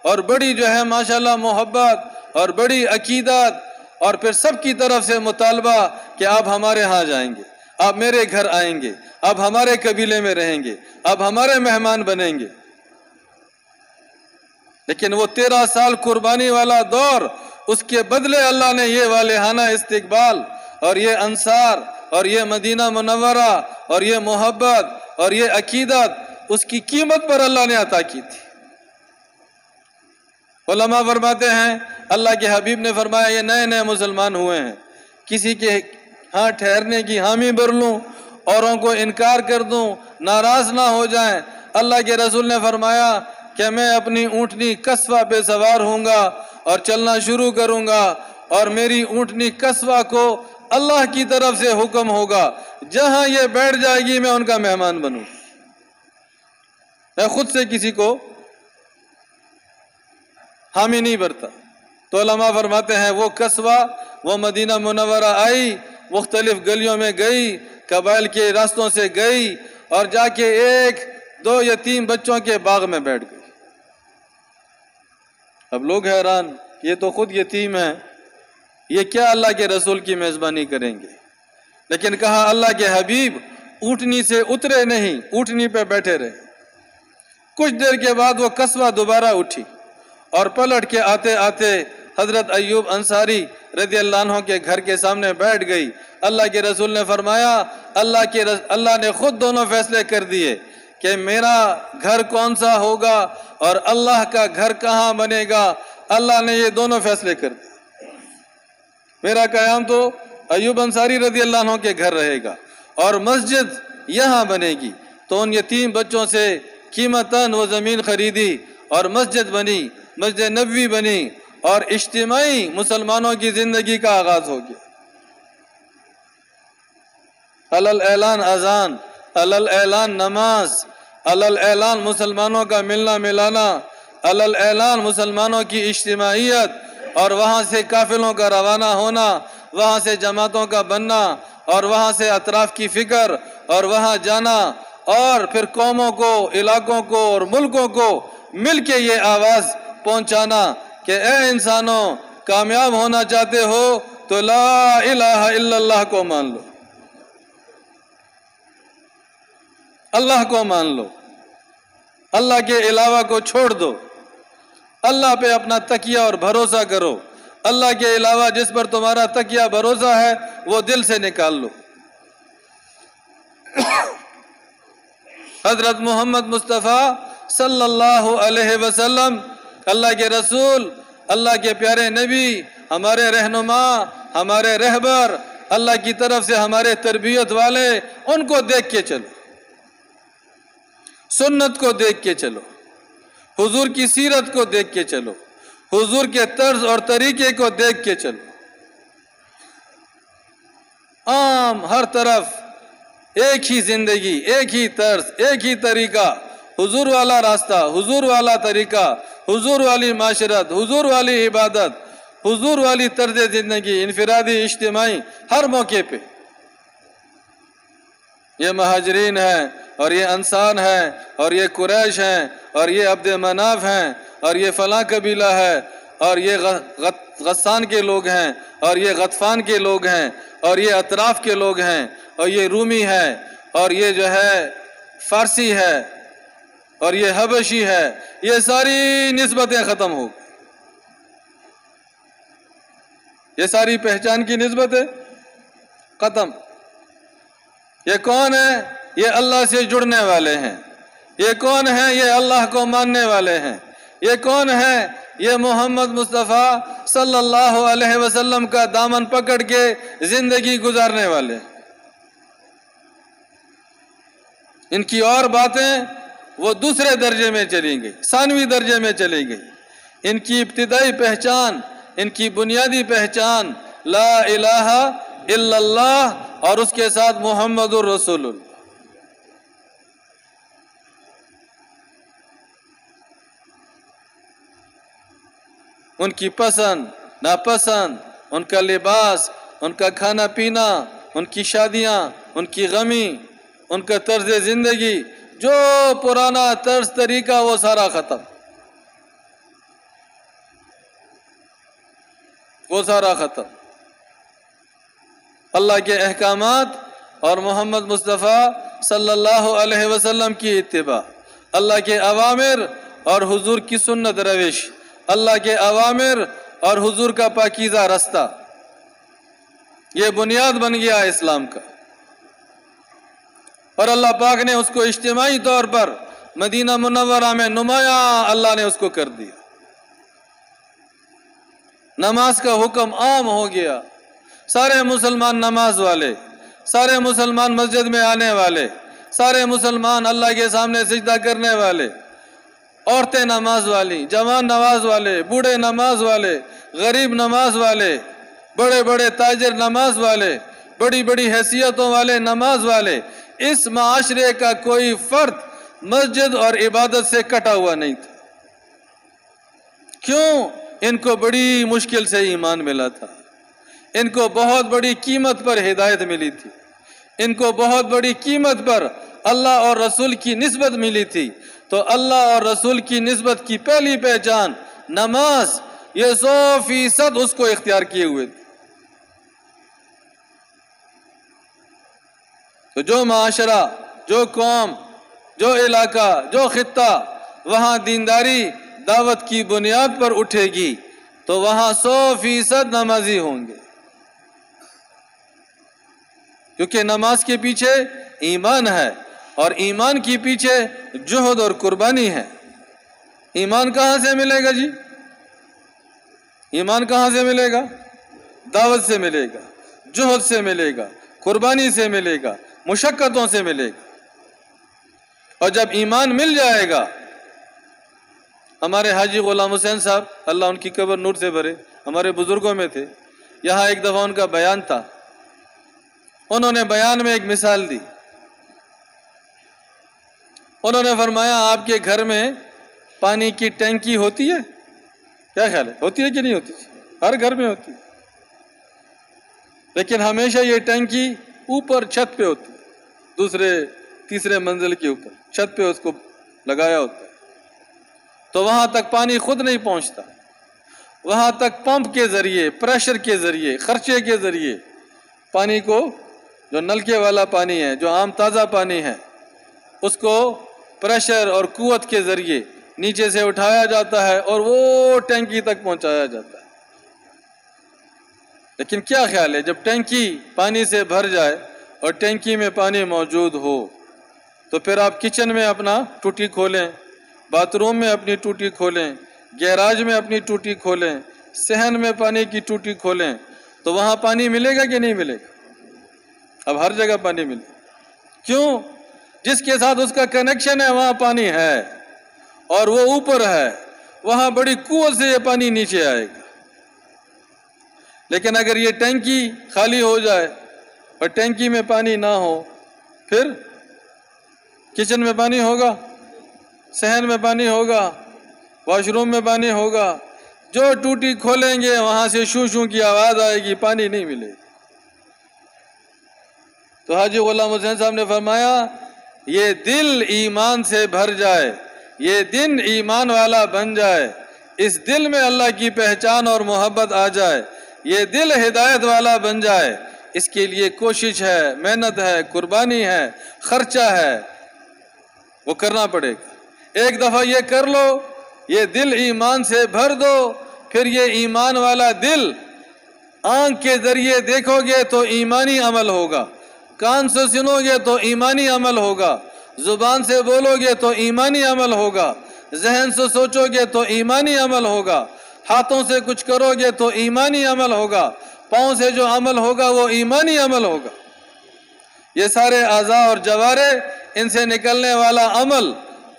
اور بڑی جو ہے ماشاءاللہ محبت اور بڑی عقیدت، اور پھر سب کی طرف سے مطالبہ کہ آپ ہمارے ہاں جائیں گے، آپ میرے گھر آئیں گے، آپ ہمارے قبیلے میں رہیں گے، آپ ہمارے مہمان بنیں گے۔ لیکن وہ 13 سال قربانی والا دور، اس کے بدلے اللہ نے یہ والہانہ استقبال اور یہ انصار اور یہ مدینہ منورہ اور یہ محبت اور یہ عقیدت اس کی قیمت پر اللہ نے عطا کی تھی۔ علماء فرماتے ہیں، اللہ کے حبیب نے فرمایا یہ نئے مسلمان ہوئے ہیں، کسی کے ہاں ٹھہرنے کی حامی بھر لوں، اوروں کو انکار کر دوں، ناراض نہ ہو جائیں۔ اللہ کے رسول نے فرمایا کہ میں اپنی اونٹنی قصوہ پہ سوار ہوں گا اور چلنا شروع کروں گا، اور میری اونٹنی قصوہ کو اللہ کی طرف سے حکم ہوگا، جہاں یہ بیٹھ جائے گی میں ان کا مہمان بنوں، میں خود سے کسی کو حامی نہیں برتا۔ تو علماء فرماتے ہیں وہ قصوہ، وہ مدینہ منورہ آئی، مختلف گلیوں میں گئی، قبائل کے راستوں سے گئی، اور جا کے 1-2 یتیم بچوں کے باغ میں بیٹھ گئی۔ اب لوگ حیران، یہ تو خود یتیم ہیں، یہ کیا اللہ کے رسول کی میزبانی کریں گے؟ لیکن کہا اللہ کے حبیب اونٹنی سے اترے نہیں، اونٹنی پہ بیٹھے رہے۔ کچھ دیر کے بعد وہ قصوہ دوبارہ اٹھی اور پلٹ کے آتے آتے حضرت ایوب انصاری رضی اللہ عنہ کے گھر کے سامنے بیٹھ گئی۔ اللہ کے رسول نے فرمایا اللہ نے خود دونوں فیصلے کر دیے کہ میرا گھر کون سا ہوگا اور اللہ کا گھر کہاں بنے گا۔ اللہ نے یہ دونوں فیصلے کر دیے۔ میرا قیام تو ایوب انصاری رضی اللہ عنہ کے گھر رہے گا اور مسجد یہاں بنے گی۔ تو ان یتیم بچوں سے قیمتاً وہ زمین خریدی اور مسجد بنی، مسجد نبوی بنی، اور اجتماعی مسلمانوں کی زندگی کا آغاز ہو گیا۔ علل اعلان اذان، علل اعلان نماز، علل اعلان مسلمانوں کا ملنا ملانا، علل اعلان مسلمانوں کی اجتماعیت، اور وہاں سے قافلوں کا روانہ ہونا، وہاں سے جماعتوں کا بننا، اور وہاں سے اطراف کی فکر اور وہاں جانا، اور پھر قوموں کو، علاقوں کو اور ملکوں کو مل کے یہ آواز پہنچانا کہ اے انسانوں، کامیاب ہونا چاہتے ہو تو لا الہ الا اللہ کو مان لو، اللہ کو مان لو۔ اللہ کے علاوہ کو چھوڑ دو، اللہ پہ اپنا تکیہ اور بھروسہ کرو، اللہ کے علاوہ جس پر تمہارا تکیہ بھروسہ ہے وہ دل سے نکال لو۔ حضرت محمد مصطفیٰ صلی اللہ علیہ وسلم، اللہ کے رسول، اللہ کے پیارے نبی، ہمارے رہنما، ہمارے رہبر، اللہ کی طرف سے ہمارے تربیت والے، ان کو دیکھ کے چلو، سنت کو دیکھ کے چلو، حضور کی سیرت کو دیکھ کے چلو، حضور کے طرز اور طریقے کو دیکھ کے چلو۔ عام ہر طرف ایک ہی زندگی، ایک ہی طرز، ایک ہی طریقہ، حضور والا راستہ، حضور والا طریقہ، حضور والی معاشرت، حضور والی عبادت، حضور والی طرز زندگی، انفرادی، اجتماعی، ہر موقع پہ۔ یہ مہاجرین ہیں اور یہ انصار ہیں اور یہ قریش ہیں اور یہ عبد مناف ہیں اور یہ فلاں قبیلہ ہے اور یہ غسان کے لوگ ہیں اور یہ غطفان کے لوگ ہیں اور یہ اطراف کے لوگ ہیں اور یہ رومی ہے اور یہ جو ہے فارسی ہے اور یہ حبشی ہے، یہ ساری نسبتیں ختم ہو گئی، یہ ساری پہچان کی نسبتیں ختم۔ یہ کون ہے؟ یہ اللہ سے جڑنے والے ہیں۔ یہ کون ہے؟ یہ اللہ کو ماننے والے ہیں۔ یہ کون ہے؟ یہ محمد مصطفیٰ صلی اللہ علیہ وسلم کا دامن پکڑ کے زندگی گزارنے والے۔ ان کی اور باتیں وہ دوسرے درجے میں چلی گئی، ثانوی درجے میں چلی گئی۔ ان کی ابتدائی پہچان، ان کی بنیادی پہچان لا الہ الا اللہ اور اس کے ساتھ محمد الرسول اللہ۔ ان کی پسند ناپسند، ان کا لباس، ان کا کھانا پینا، ان کی شادیاں، ان کی غمی، ان کا طرز زندگی، جو پرانا طرز طریقہ وہ سارا ختم، وہ سارا ختم۔ اللہ کے احکامات اور محمد مصطفیٰ صلی اللہ علیہ وسلم کی اتباع، اللہ کے اوامر اور حضور کی سنت روش، اللہ کے اوامر اور حضور کا پاکیزہ رستہ، یہ بنیاد بن گیا اسلام کا۔ اور اللہ پاک نے اس کو اجتماعی طور پر مدینہ منورہ میں نمایاں اللہ نے اس کو کر دیا۔ نماز کا حکم عام ہو گیا، سارے مسلمان نماز والے، سارے مسلمان مسجد میں آنے والے، سارے مسلمان اللہ کے سامنے سجدہ کرنے والے، عورتیں نماز والی، جوان نماز والے، بوڑھے نماز والے، غریب نماز والے، بڑے بڑے تاجر نماز والے، بڑی بڑی حیثیتوں والے نماز والے۔ اس معاشرے کا کوئی فرد مسجد اور عبادت سے کٹا ہوا نہیں تھا۔ کیوں؟ ان کو بڑی مشکل سے ایمان ملا تھا، ان کو بہت بڑی قیمت پر ہدایت ملی تھی، ان کو بہت بڑی قیمت پر اللہ اور رسول کی نسبت ملی تھی۔ تو اللہ اور رسول کی نسبت کی پہلی پہچان نماز، یہ 100% اس کو اختیار کیے ہوئے تھے۔ تو جو معاشرہ، جو قوم، جو علاقہ، جو خطہ وہاں دینداری دعوت کی بنیاد پر اٹھے گی تو وہاں 100% نمازی ہوں گے، کیونکہ نماز کے پیچھے ایمان ہے اور ایمان کے پیچھے جہد اور قربانی ہے۔ ایمان کہاں سے ملے گا جی؟ ایمان کہاں سے ملے گا؟ دعوت سے ملے گا، جہد سے ملے گا، قربانی سے ملے گا، مشقتوں سے ملے گا۔ اور جب ایمان مل جائے گا، ہمارے حاجی غلام حسین صاحب اللہ ان کی قبر نور سے بھرے ہمارے بزرگوں میں تھے، یہاں ایک دفعہ ان کا بیان تھا، انہوں نے بیان میں ایک مثال دی۔ انہوں نے فرمایا آپ کے گھر میں پانی کی ٹینکی ہوتی ہے؟ کیا خیال ہے، ہوتی ہے کہ نہیں ہوتی؟ ہر گھر میں ہوتی ہے، لیکن ہمیشہ یہ ٹینکی اوپر چھت پہ ہوتی ہے، دوسرے تیسرے منزل کے اوپر چھت پہ اس کو لگایا ہوتا ہے، تو وہاں تک پانی خود نہیں پہنچتا، وہاں تک پمپ کے ذریعے، پریشر کے ذریعے، خرچے کے ذریعے پانی کو، جو نلکے والا پانی ہے، جو عام تازہ پانی ہے، اس کو پریشر اور قوت کے ذریعے نیچے سے اٹھایا جاتا ہے اور وہ ٹینکی تک پہنچایا جاتا ہے۔ لیکن کیا خیال ہے، جب ٹینکی پانی سے بھر جائے اور ٹینکی میں پانی موجود ہو تو پھر آپ کچن میں اپنا ٹوٹی کھولیں، باتھ روم میں اپنی ٹوٹی کھولیں، گیراج میں اپنی ٹوٹی کھولیں، صحن میں پانی کی ٹوٹی کھولیں، تو وہاں پانی ملے گا کہ نہیں ملے گا؟ اب ہر جگہ پانی ملے۔ کیوں؟ جس کے ساتھ اس کا کنیکشن ہے وہاں پانی ہے اور وہ اوپر ہے، وہاں بڑی قوت سے یہ پانی نیچے آئے گا۔ لیکن اگر یہ ٹینکی خالی ہو جائے اور ٹینکی میں پانی نہ ہو، پھر کچن میں پانی ہوگا، صحن میں پانی ہوگا، واش روم میں پانی ہوگا، جو ٹوٹی کھولیں گے وہاں سے شو شو کی آواز آئے گی، پانی نہیں ملے۔ تو حاجی غلام حسین صاحب نے فرمایا یہ دل ایمان سے بھر جائے، یہ دن ایمان والا بن جائے، اس دل میں اللہ کی پہچان اور محبت آ جائے، یہ دل ہدایت والا بن جائے، اس کے لیے کوشش ہے، محنت ہے، قربانی ہے، خرچہ ہے، وہ کرنا پڑے گا۔ ایک دفعہ یہ کر لو، یہ دل ایمان سے بھر دو، پھر یہ ایمان والا دل آنکھ کے ذریعے دیکھو گے تو ایمانی عمل ہوگا، کان سے سنو گے تو ایمانی عمل ہوگا، زبان سے بولو گے تو ایمانی عمل ہوگا، ذہن سے سوچو گے تو ایمانی عمل ہوگا، ہاتھوں سے کچھ کرو گے تو ایمانی عمل ہوگا، پاؤں سے جو عمل ہوگا وہ ایمانی عمل ہوگا۔ یہ سارے اعضاء اور جوارے، ان سے نکلنے والا عمل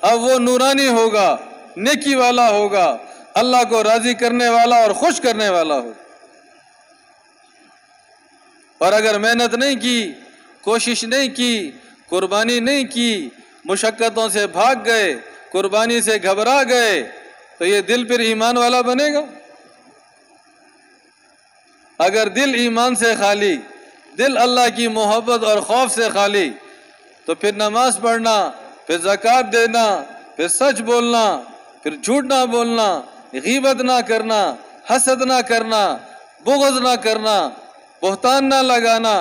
اب وہ نورانی ہوگا، نیکی والا ہوگا، اللہ کو راضی کرنے والا اور خوش کرنے والا ہوگا۔ اور اگر محنت نہیں کی، کوشش نہیں کی، قربانی نہیں کی، مشقتوں سے بھاگ گئے، قربانی سے گھبرا گئے، تو یہ دل پھر ایمان والا بنے گا؟ اگر دل ایمان سے خالی، دل اللہ کی محبت اور خوف سے خالی، تو پھر نماز پڑھنا، پھر زکوٰۃ دینا، پھر سچ بولنا، پھر جھوٹ نہ بولنا، غیبت نہ کرنا، حسد نہ کرنا، بغض نہ کرنا، بہتان نہ لگانا،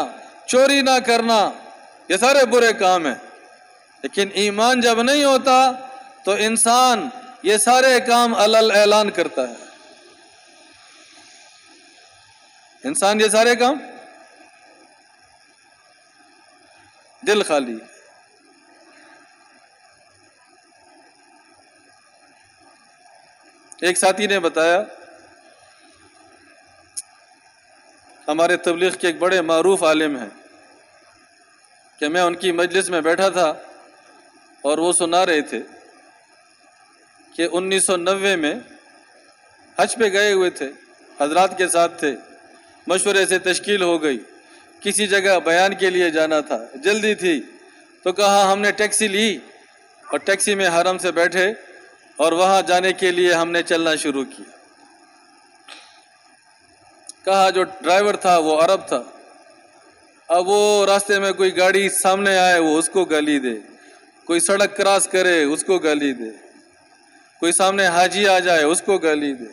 چوری نہ کرنا، یہ سارے برے کام ہیں۔ لیکن ایمان جب نہیں ہوتا تو انسان یہ سارے کام علل اعلان کرتا ہے، انسان یہ سارے کام، دل خالی۔ ایک ساتھی نے بتایا، ہمارے تبلیغ کے ایک بڑے معروف عالم ہیں، کہ میں ان کی مجلس میں بیٹھا تھا اور وہ سنا رہے تھے کہ 1990 میں حج پہ گئے ہوئے تھے، حضرات کے ساتھ تھے، مشورے سے تشکیل ہو گئی، کسی جگہ بیان کے لیے جانا تھا، جلدی تھی، تو کہا ہم نے ٹیکسی لی اور ٹیکسی میں حرم سے بیٹھے اور وہاں جانے کے لیے ہم نے چلنا شروع کیا۔ کہا جو ڈرائیور تھا وہ عرب تھا، اب وہ راستے میں کوئی گاڑی سامنے آئے وہ اس کو گالی دے، کوئی سڑک کراس کرے اس کو گالی دے، کوئی سامنے حاجی آ جائے اس کو گالی دے،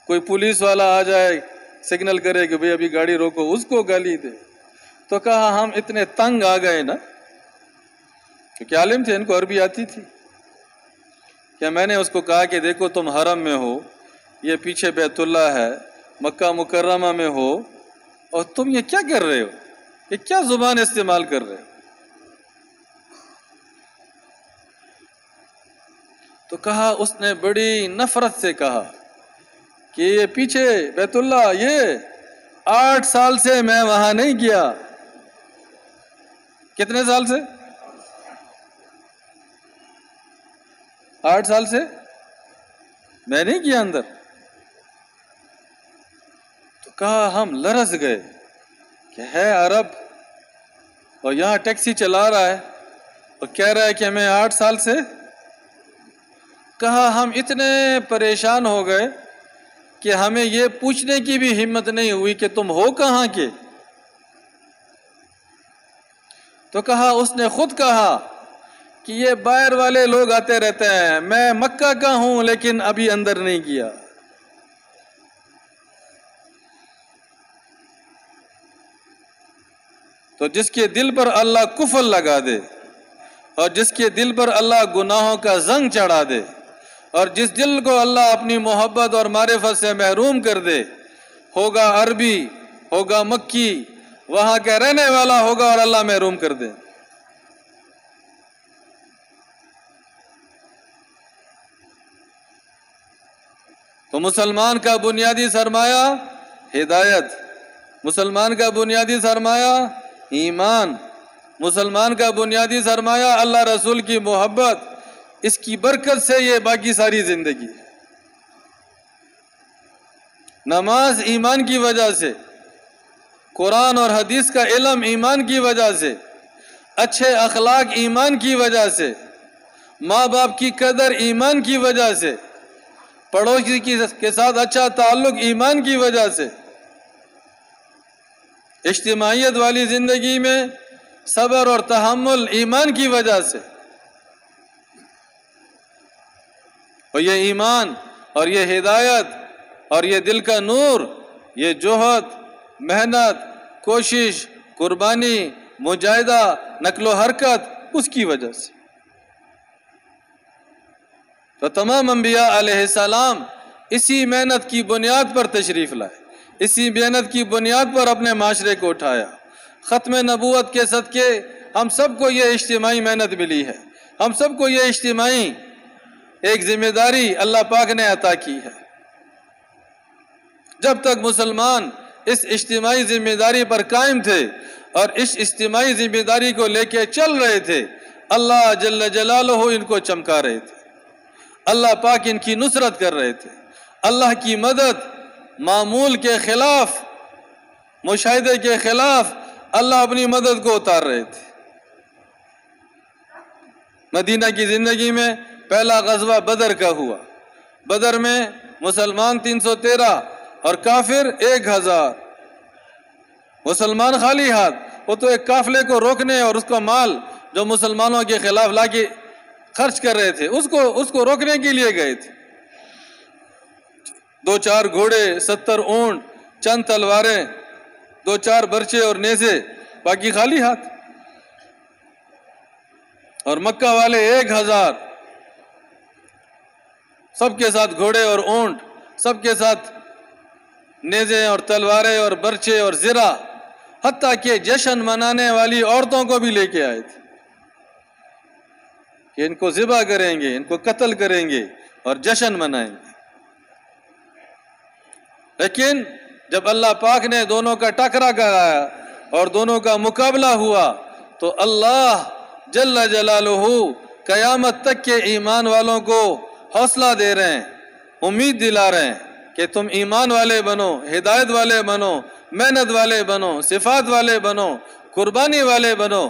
کوئی پولیس والا آ جائے سگنل کرے کہ بھئی ابھی گاڑی روکو اس کو گالی دے۔ تو کہا ہم اتنے تنگ آ گئے نا، کیونکہ عالم تھے، ان کو عربی آتی تھی، کہ میں نے اس کو کہا کہ دیکھو تم حرم میں ہو، یہ پیچھے بیت اللہ ہے، مکہ مکرمہ میں ہو، اور تم یہ کیا کر رہے ہو، یہ کیا زبان استعمال کر رہے ہو؟ تو کہا، اس نے بڑی نفرت سے کہا کہ یہ پیچھے بیت اللہ، یہ 8 سال سے میں وہاں نہیں گیا۔ کتنے سال سے؟ 8 سال سے میں نہیں گیا اندر۔ تو کہا ہم لرز گئے کہ ہے عرب اور یہاں ٹیکسی چلا رہا ہے اور کہہ رہا ہے کہ میں 8 سال سے۔ کہا ہم اتنے پریشان ہو گئے کہ ہمیں یہ پوچھنے کی بھی ہمت نہیں ہوئی کہ تم ہو کہاں کے۔ تو کہا اس نے خود کہا کہ یہ باہر والے لوگ آتے رہتے ہیں، میں مکہ کا ہوں لیکن ابھی اندر نہیں گیا۔ تو جس کے دل پر اللہ کفر لگا دے، اور جس کے دل پر اللہ گناہوں کا زنگ چڑھا دے، اور جس دل کو اللہ اپنی محبت اور معرفت سے محروم کر دے، ہوگا عربی، ہوگا مکی، وہاں کا رہنے والا ہوگا اور اللہ محروم کر دے۔ تو مسلمان کا بنیادی سرمایہ ہدایت، مسلمان کا بنیادی سرمایہ ایمان، مسلمان کا بنیادی سرمایہ اللہ رسول کی محبت، اس کی برکت سے یہ باقی ساری زندگی۔ نماز ایمان کی وجہ سے، قرآن اور حدیث کا علم ایمان کی وجہ سے، اچھے اخلاق ایمان کی وجہ سے، ماں باپ کی قدر ایمان کی وجہ سے، پڑوسی کے ساتھ اچھا تعلق ایمان کی وجہ سے، اجتماعیت والی زندگی میں صبر اور تحمل ایمان کی وجہ سے۔ اور یہ ایمان اور یہ ہدایت اور یہ دل کا نور، یہ جوہد، محنت، کوشش، قربانی، مجاہدہ، نقل و حرکت، اس کی وجہ سے۔ تو تمام انبیاء علیہ السلام اسی محنت کی بنیاد پر تشریف لائے، اسی محنت کی بنیاد پر اپنے معاشرے کو اٹھایا۔ ختم نبوت کے صدقے ہم سب کو یہ اجتماعی محنت ملی ہے، ہم سب کو یہ اجتماعی ایک ذمہ داری اللہ پاک نے عطا کی ہے۔ جب تک مسلمان اس اجتماعی ذمہ داری پر قائم تھے اور اس اجتماعی ذمہ داری کو لے کے چل رہے تھے، اللہ جل جلالہ ان کو چمکا رہے تھے، اللہ پاک ان کی نصرت کر رہے تھے، اللہ کی مدد معمول کے خلاف، مشاہدے کے خلاف اللہ اپنی مدد کو اتار رہے تھے۔ مدینہ کی زندگی میں پہلا غزوہ بدر کا ہوا، بدر میں مسلمان 313 اور کافر 1000۔ مسلمان خالی ہاتھ، وہ تو ایک قافلے کو روکنے اور اس کا مال جو مسلمانوں کے خلاف لا کے خرچ کر رہے تھے اس کو روکنے کے لیے گئے تھے۔ 2-4 گھوڑے، 70 اونٹ، چند تلواریں، 2-4 برچے اور نیزے، باقی خالی ہاتھ۔ اور مکہ والے 1000، سب کے ساتھ گھوڑے اور اونٹ، سب کے ساتھ نیزے اور تلواریں اور برچے اور زرہ، حتیٰ کہ جشن منانے والی عورتوں کو بھی لے کے آئے تھے کہ ان کو ذبح کریں گے، ان کو قتل کریں گے اور جشن منائیں گے۔ لیکن جب اللہ پاک نے دونوں کا ٹکرا کرایا اور دونوں کا مقابلہ ہوا تو اللہ جل جلالہ قیامت تک کے ایمان والوں کو حوصلہ دے رہے ہیں، امید دلا رہے ہیں کہ تم ایمان والے بنو، ہدایت والے بنو، محنت والے بنو، صفات والے بنو، قربانی والے بنو،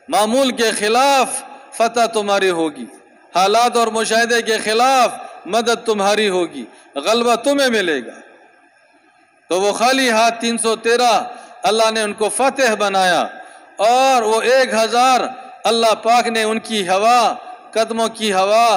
معمول کے خلاف فتح تمہاری ہوگی، حالات اور مشاہدے کے خلاف مدد تمہاری ہوگی، غلبہ تمہیں ملے گا۔ تو وہ خالی ہاتھ 313 اللہ نے ان کو فتح بنایا، اور وہ 1000 اللہ پاک نے ان کی ہوا، قدموں کی ہوا،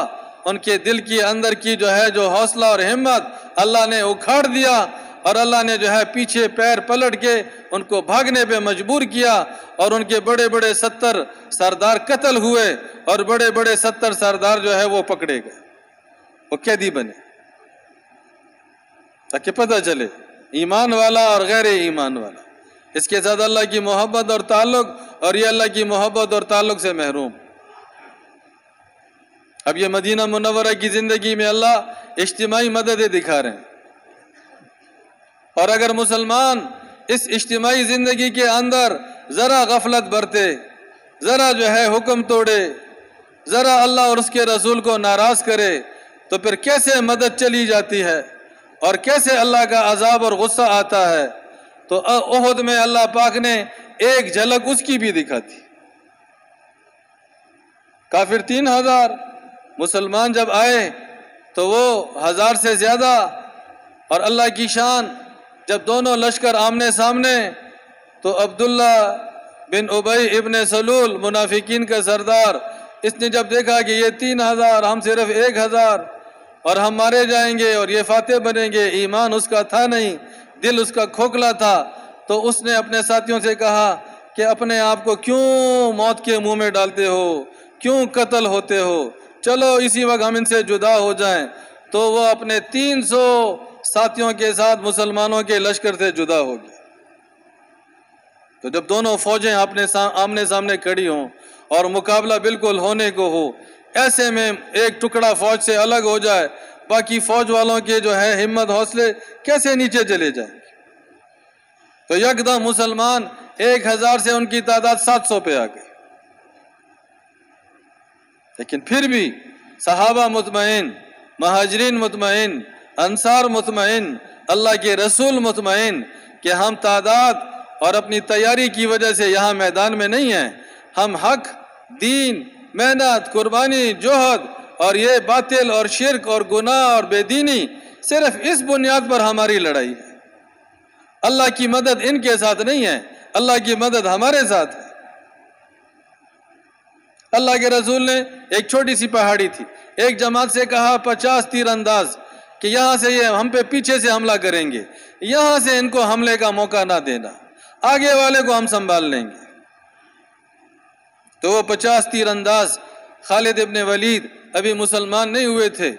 ان کے دل کی اندر کی جو حوصلہ اور ہمت اللہ نے اکھاڑ دیا، اور اللہ نے پیچھے پیر پلٹ کے ان کو بھاگنے پہ مجبور کیا، اور ان کے بڑے بڑے 70 سردار قتل ہوئے، اور بڑے بڑے 70 سردار وہ پکڑے گئے، وہ قیدی بنے، تاکہ پتہ چلے ایمان والا اور غیر ایمان والا، اس کے ساتھ اللہ کی محبت اور تعلق، اور یہ اللہ کی محبت اور تعلق سے محروم۔ اب یہ مدینہ منورہ کی زندگی میں اللہ اجتماعی مددیں دکھا رہے ہیں، اور اگر مسلمان اس اجتماعی زندگی کے اندر ذرا غفلت برتے، ذرا حکم توڑے، ذرا اللہ اور اس کے رسول کو ناراض کرے، تو پھر کیسے مدد چلی جاتی ہے اور کیسے اللہ کا عذاب اور غصہ آتا ہے۔ تو احد میں اللہ پاک نے ایک جھلک اس کی بھی دکھا دی۔ کافر 3000، مسلمان جب آئے تو وہ 1000 سے زیادہ، اور اللہ کی شان جب دونوں لشکر آمنے سامنے، تو عبداللہ بن ابی ابن سلول منافقین کا سردار، اس نے جب دیکھا کہ یہ 3000، ہم صرف 1000، اور ہم مارے جائیں گے اور یہ فاتح بنیں گے، ایمان اس کا تھا نہیں، دل اس کا کھوکھلا تھا، تو اس نے اپنے ساتھیوں سے کہا کہ کہ اپنے آپ کو کیوں موت کے منہ میں ڈالتے ہو، کیوں قتل ہوتے ہو، چلو اسی وقت ہم ان سے جدا ہو جائیں، تو وہ اپنے 300 ساتھیوں کے ساتھ مسلمانوں کے لشکر سے جدا ہو گیا۔ تو جب دونوں فوجیں اپنے آمنے سامنے کھڑی ہوں اور مقابلہ بالکل ہونے کو ہو، ایسے میں ایک ٹکڑا فوج سے الگ ہو جائے، باقی فوج والوں کے جو ہے ہمت حوصلے کیسے نیچے چلے جائیں؟ تو یکدم مسلمان 1000 سے ان کی تعداد 700 پہ آ گئی۔ لیکن پھر بھی صحابہ مطمئن، مہاجرین مطمئن، انصار مطمئن، اللہ کے رسول مطمئن کہ ہم تعداد اور اپنی تیاری کی وجہ سے یہاں میدان میں نہیں ہیں، ہم حق، دین، محنت، قربانی، جوہد اور یہ باطل اور شرک اور گناہ اور بے دینی، صرف اس بنیاد پر ہماری لڑائی ہے۔ اللہ کی مدد ان کے ساتھ نہیں ہے، اللہ کی مدد ہمارے ساتھ ہے۔ اللہ کے رسول نے ایک چھوٹی سی پہاڑی تھی، ایک جماعت سے کہا 50 تیر انداز کہ یہاں سے یہ ہم پہ پیچھے سے حملہ کریں گے، یہاں سے ان کو حملے کا موقع نہ دینا، آگے والے کو ہم سنبھال لیں گے۔ تو وہ 50 تیر انداز، خالد ابن ولید ابھی مسلمان نہیں ہوئے تھے،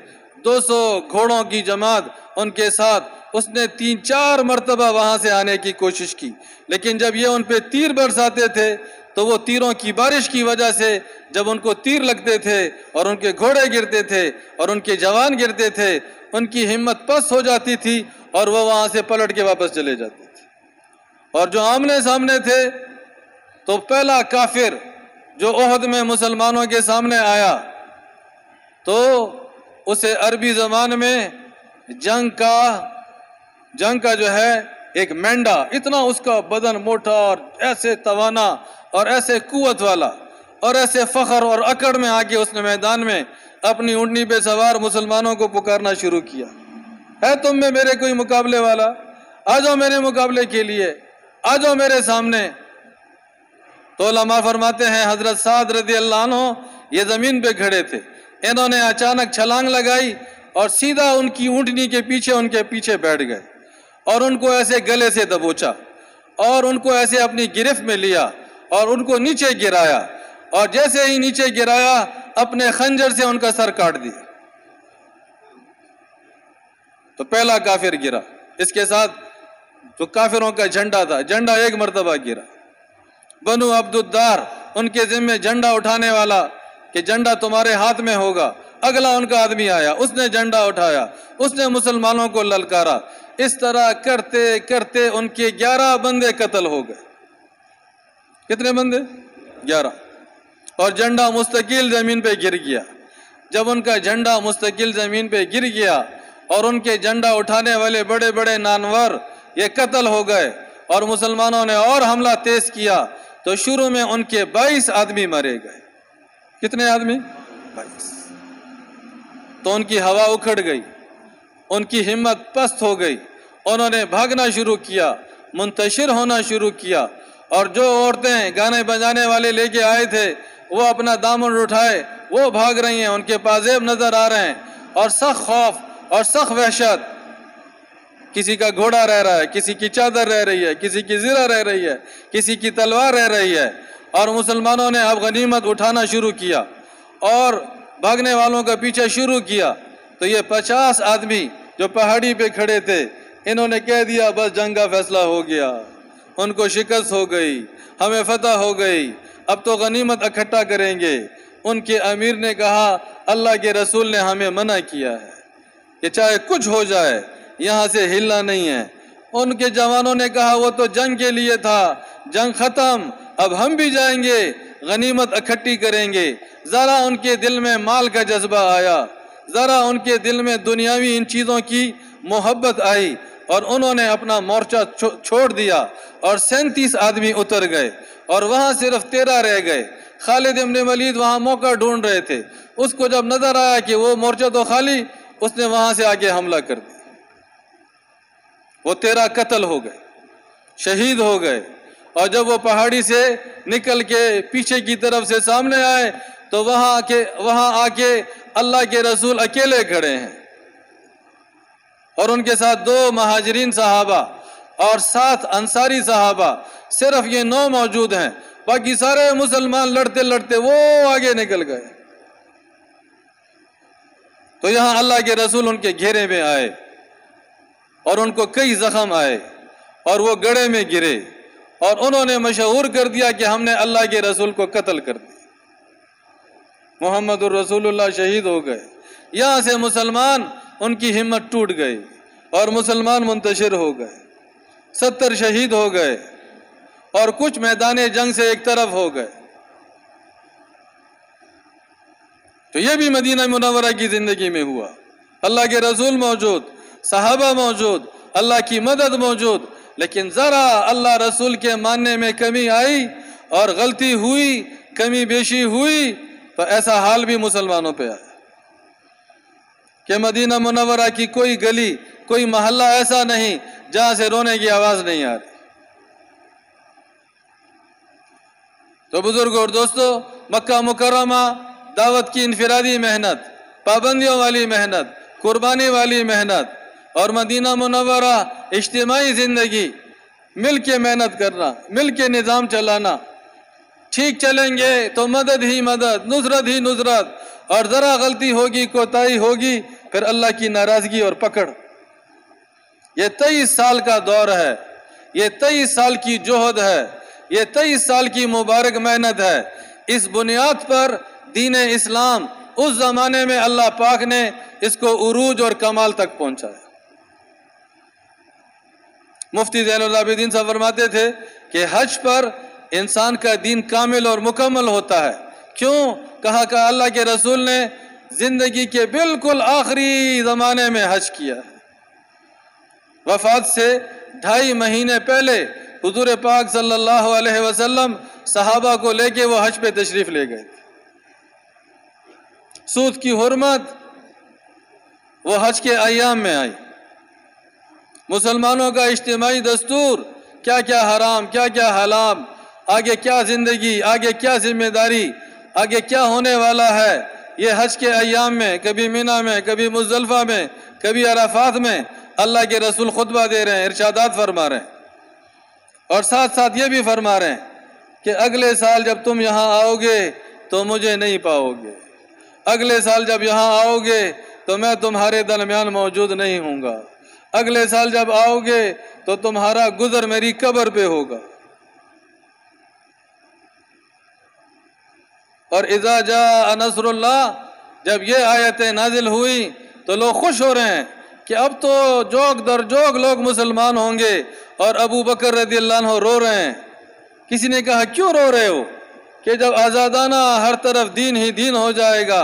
200 گھوڑوں کی جماعت ان کے ساتھ، اس نے 3-4 مرتبہ وہاں سے آنے کی کوشش کی، لیکن جب یہ ان پہ تیر برساتے تھے تو وہ تیروں کی بارش کی وجہ سے جب ان کو تیر لگتے تھے اور ان کے گھوڑے گرتے تھے اور ان کے جوان گرتے تھے، ان کی ہمت پست ہو جاتی تھی اور وہ وہاں سے پلٹ کے واپس چلے جاتے تھے۔ اور جو آمنے سامنے تھے، تو پہلا کافر جو احد میں مسلمانوں کے سامنے آیا تو اسے عربی زبان میں جنگ کا جو ہے ایک مینڈا، اتنا اس کا بدن موٹا اور ایسے توانا اور ایسے قوت والا اور ایسے فخر اور اکڑ میں آ کے اس نے میدان میں اپنی اونٹنی پہ سوار مسلمانوں کو پکارنا شروع کیا، ہے تم میں میرے کوئی مقابلے والا؟ آ جاؤ میرے مقابلے کے لیے، آ جاؤ میرے سامنے۔ تو علماء فرماتے ہیں حضرت سعد رضی اللہ عنہ یہ زمین پہ کھڑے تھے، انہوں نے اچانک چھلانگ لگائی اور سیدھا ان کی اونٹنی کے پیچھے بیٹھ گئے اور ان کو ایسے گلے سے دبوچا اور ان کو ایسے اپنی گرفت میں لیا اور ان کو نیچے گرایا، اور جیسے ہی نیچے گرایا اپنے خنجر سے ان کا سر کاٹ دیا۔ تو پہلا کافر گرا، اس کے ساتھ جو کافروں کا جھنڈا تھا، جھنڈا ایک مرتبہ گرا۔ بنو عبد الدار ان کے ذمے جھنڈا اٹھانے والا کہ جھنڈا تمہارے ہاتھ میں ہوگا، اگلا ان کا آدمی آیا، اس نے جھنڈا اٹھایا، اس نے مسلمانوں کو للکارا۔ اس طرح کرتے کرتے ان کے 11 بندے قتل ہو گئے۔ کتنے بندے؟ 11۔ اور جھنڈا مستقل زمین پہ گر گیا۔ جب ان کا جھنڈا مستقل زمین پہ گر گیا اور ان کے جھنڈا اٹھانے والے بڑے بڑے نامور یہ قتل ہو گئے اور مسلمانوں نے اور حملہ تیز کیا، تو شروع میں ان کے 22 آدمی مارے گئے۔ کتنے آدمی؟ 22۔ تو ان کی ہوا اکھڑ گئی، ان کی ہمت پست ہو گئی، انہوں نے بھاگنا شروع کیا، منتشر ہونا شروع کیا، اور جو عورتیں گانے بجانے والے لے کے آئے تھے وہ اپنا دامن اٹھائے وہ بھاگ رہی ہیں، ان کے پازیب نظر آ رہے ہیں، اور سخت خوف اور سخت وحشت، کسی کا گھوڑا رہ رہا ہے، کسی کی چادر رہ رہی ہے، کسی کی زرہ رہ رہی ہے، کسی کی تلوار رہ رہی ہے، اور مسلمانوں نے اب غنیمت اٹھانا شروع کیا اور بھاگنے والوں کا پیچھے شروع کیا۔ تو یہ 50 آدمی جو پہاڑی پہ کھڑے تھے، انہوں نے کہہ دیا بس جنگ کا فیصلہ ہو گیا، ان کو شکست ہو گئی، ہمیں فتح ہو گئی، اب تو غنیمت اکٹھا کریں گے۔ ان کے امیر نے کہا اللہ کے رسول نے ہمیں منع کیا ہے کہ چاہے کچھ ہو جائے یہاں سے ہلنا نہیں ہے۔ ان کے جوانوں نے کہا وہ تو جنگ کے لیے تھا، جنگ ختم، اب ہم بھی جائیں گے، غنیمت اکٹھی کریں گے۔ ذرا ان کے دل میں مال کا جذبہ آیا، ذرا ان کے دل میں دنیاوی ان چیزوں کی محبت آئی، اور انہوں نے اپنا مورچہ چھوڑ دیا اور 37 آدمی اتر گئے اور وہاں صرف 13 رہ گئے۔ خالد ابن ولید وہاں موقع ڈھونڈ رہے تھے، اس کو جب نظر آیا کہ وہ مورچہ تو خالی، اس نے وہاں سے آگے حملہ کر دیا۔ وہ 13 قتل ہو گئے، شہید ہو گئے، اور جب وہ پہاڑی سے نکل کے پیچھے کی طرف سے سامنے آئے تو وہاں آ کے اللہ کے رسول اکیلے کھڑے ہیں، اور ان کے ساتھ 2 مہاجرین صحابہ اور 7 انصاری صحابہ، صرف یہ 9 موجود ہیں، باقی سارے مسلمان لڑتے لڑتے وہ آگے نکل گئے۔ تو یہاں اللہ کے رسول ان کے گھیرے میں آئے اور ان کو کئی زخم آئے اور وہ گڑھے میں گرے، اور انہوں نے مشہور کر دیا کہ ہم نے اللہ کے رسول کو قتل کر دیا، محمد الرسول اللہ شہید ہو گئے۔ یہاں سے مسلمان ان کی ہمت ٹوٹ گئی اور مسلمان منتشر ہو گئے، 70 شہید ہو گئے اور کچھ میدان جنگ سے ایک طرف ہو گئے۔ تو یہ بھی مدینہ منورہ کی زندگی میں ہوا، اللہ کے رسول موجود، صحابہ موجود، اللہ کی مدد موجود، لیکن ذرا اللہ رسول کے ماننے میں کمی آئی اور غلطی ہوئی، کمی بیشی ہوئی، تو ایسا حال بھی مسلمانوں پہ آیا کہ مدینہ منورہ کی کوئی گلی، کوئی محلہ ایسا نہیں جہاں سے رونے کی آواز نہیں آ رہی۔ تو بزرگوں اور دوستو، مکہ مکرمہ دعوت کی انفرادی محنت، پابندیوں والی محنت، قربانی والی محنت، اور مدینہ منورہ اجتماعی زندگی، مل کے محنت کرنا، مل کے نظام چلانا، ٹھیک چلیں گے تو مدد ہی مدد، نصرت ہی نصرت، اور ذرا غلطی ہوگی، کوتاہی ہوگی، پھر اللہ کی ناراضگی اور پکڑ۔ یہ 23 سال کا دور ہے، یہ 23 سال کی جہد ہے، یہ 23 سال کی مبارک محنت ہے۔ اس بنیاد پر دین اسلام اس زمانے میں اللہ پاک نے اس کو عروج اور کمال تک پہنچایا۔ مفتی زین العابدین صاحب فرماتے تھے کہ حج پر انسان کا دین کامل اور مکمل ہوتا ہے۔ کیوں؟ کہا کہ اللہ کے رسول نے زندگی کے بالکل آخری زمانے میں حج کیا ہے۔ وفات سے 2.5 مہینے پہلے حضور پاک صلی اللہ علیہ وسلم صحابہ کو لے کے وہ حج پہ تشریف لے گئے تھے۔ سود کی حرمت وہ حج کے ایام میں آئی۔ مسلمانوں کا اجتماعی دستور، کیا کیا حرام، کیا کیا حلال، آگے کیا زندگی، آگے کیا ذمہ داری، آگے کیا ہونے والا ہے، یہ حج کے ایام میں، کبھی منی میں، کبھی مزدلفہ میں، کبھی عرفات میں اللہ کے رسول خطبہ دے رہے ہیں، ارشادات فرما رہے ہیں، اور ساتھ ساتھ یہ بھی فرما رہے ہیں کہ اگلے سال جب تم یہاں آؤ گے تو مجھے نہیں پاؤ گے، اگلے سال جب یہاں آؤ گے تو میں تمہارے درمیان موجود نہیں ہوں گا، اگلے سال جب آؤ گے تو تمہارا گزر میری قبر پہ ہوگا۔ اور اذا جاء نصر اللہ، جب یہ آیتیں نازل ہوئی تو لوگ خوش ہو رہے ہیں کہ اب تو جوگ در جوگ لوگ مسلمان ہوں گے، اور ابو بکر رضی اللہ عنہ رو رہے ہیں۔ کسی نے کہا کیوں رو رہے ہو؟ کہ جب آزادانہ ہر طرف دین ہی دین ہو جائے گا،